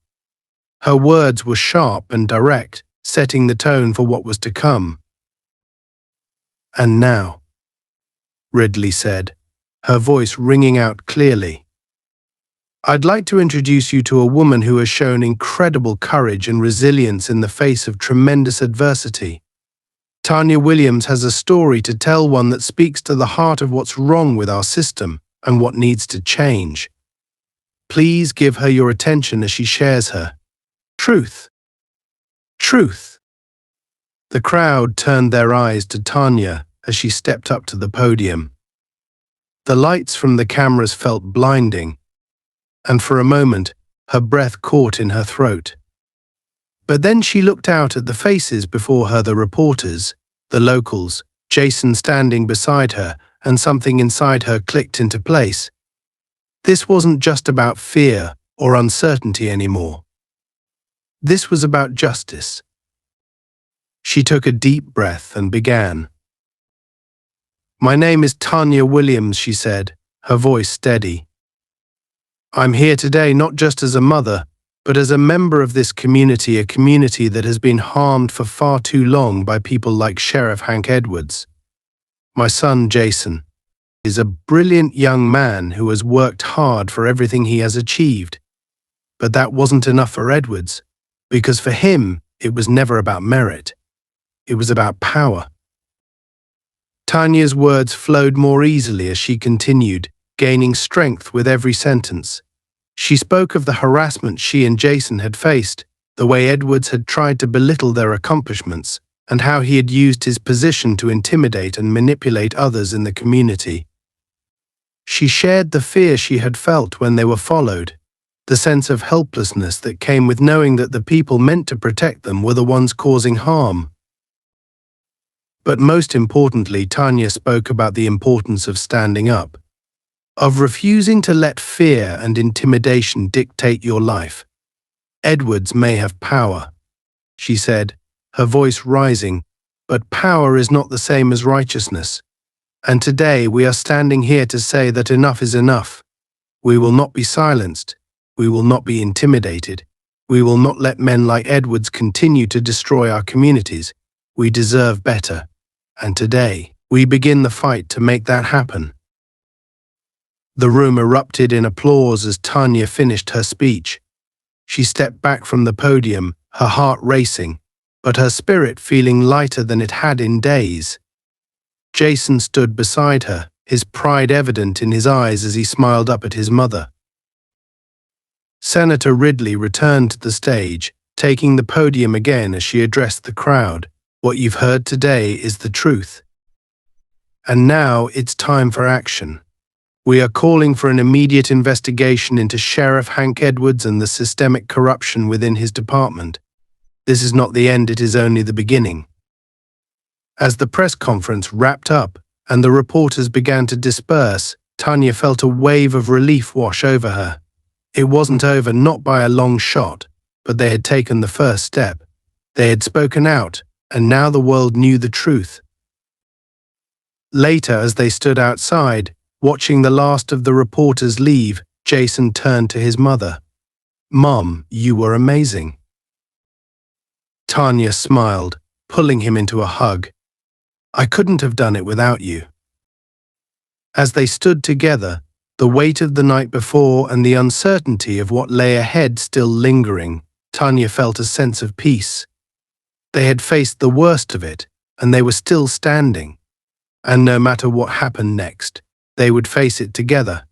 Her words were sharp and direct, setting the tone for what was to come. "And now," Ridley said, her voice ringing out clearly, "I'd like to introduce you to a woman who has shown incredible courage and resilience in the face of tremendous adversity. Tanya Williams has a story to tell, one that speaks to the heart of what's wrong with our system and what needs to change. Please give her your attention as she shares her truth." Truth. The crowd turned their eyes to Tanya as she stepped up to the podium. The lights from the cameras felt blinding, and for a moment, her breath caught in her throat. But then she looked out at the faces before her, the reporters, the locals, Jason standing beside her, and something inside her clicked into place. This wasn't just about fear or uncertainty anymore. This was about justice. She took a deep breath and began. "My name is Tanya Williams," she said, her voice steady. "I'm here today not just as a mother, but as a member of this community, a community that has been harmed for far too long by people like Sheriff Hank Edwards. My son, Jason, is a brilliant young man who has worked hard for everything he has achieved. But that wasn't enough for Edwards, because for him, it was never about merit. It was about power." Tanya's words flowed more easily as she continued, gaining strength with every sentence. She spoke of the harassment she and Jason had faced, the way Edwards had tried to belittle their accomplishments, and how he had used his position to intimidate and manipulate others in the community. She shared the fear she had felt when they were followed, the sense of helplessness that came with knowing that the people meant to protect them were the ones causing harm. But most importantly, Tanya spoke about the importance of standing up, of refusing to let fear and intimidation dictate your life. "Edwards may have power," she said, her voice rising, "but power is not the same as righteousness. And today we are standing here to say that enough is enough. We will not be silenced. We will not be intimidated. We will not let men like Edwards continue to destroy our communities. We deserve better. And today, we begin the fight to make that happen." The room erupted in applause as Tanya finished her speech. She stepped back from the podium, her heart racing, but her spirit feeling lighter than it had in days. Jason stood beside her, his pride evident in his eyes as he smiled up at his mother. Senator Ridley returned to the stage, taking the podium again as she addressed the crowd. "What you've heard today is the truth. And now it's time for action. We are calling for an immediate investigation into Sheriff Hank Edwards and the systemic corruption within his department. This is not the end, it is only the beginning." As the press conference wrapped up and the reporters began to disperse, Tanya felt a wave of relief wash over her. It wasn't over, not by a long shot, but they had taken the first step. They had spoken out, and now the world knew the truth. Later, as they stood outside, watching the last of the reporters leave, Jason turned to his mother. "Mom, you were amazing." Tanya smiled, pulling him into a hug. "I couldn't have done it without you." As they stood together, the weight of the night before and the uncertainty of what lay ahead still lingering, Tanya felt a sense of peace. They had faced the worst of it, and they were still standing. And no matter what happened next, they would face it together.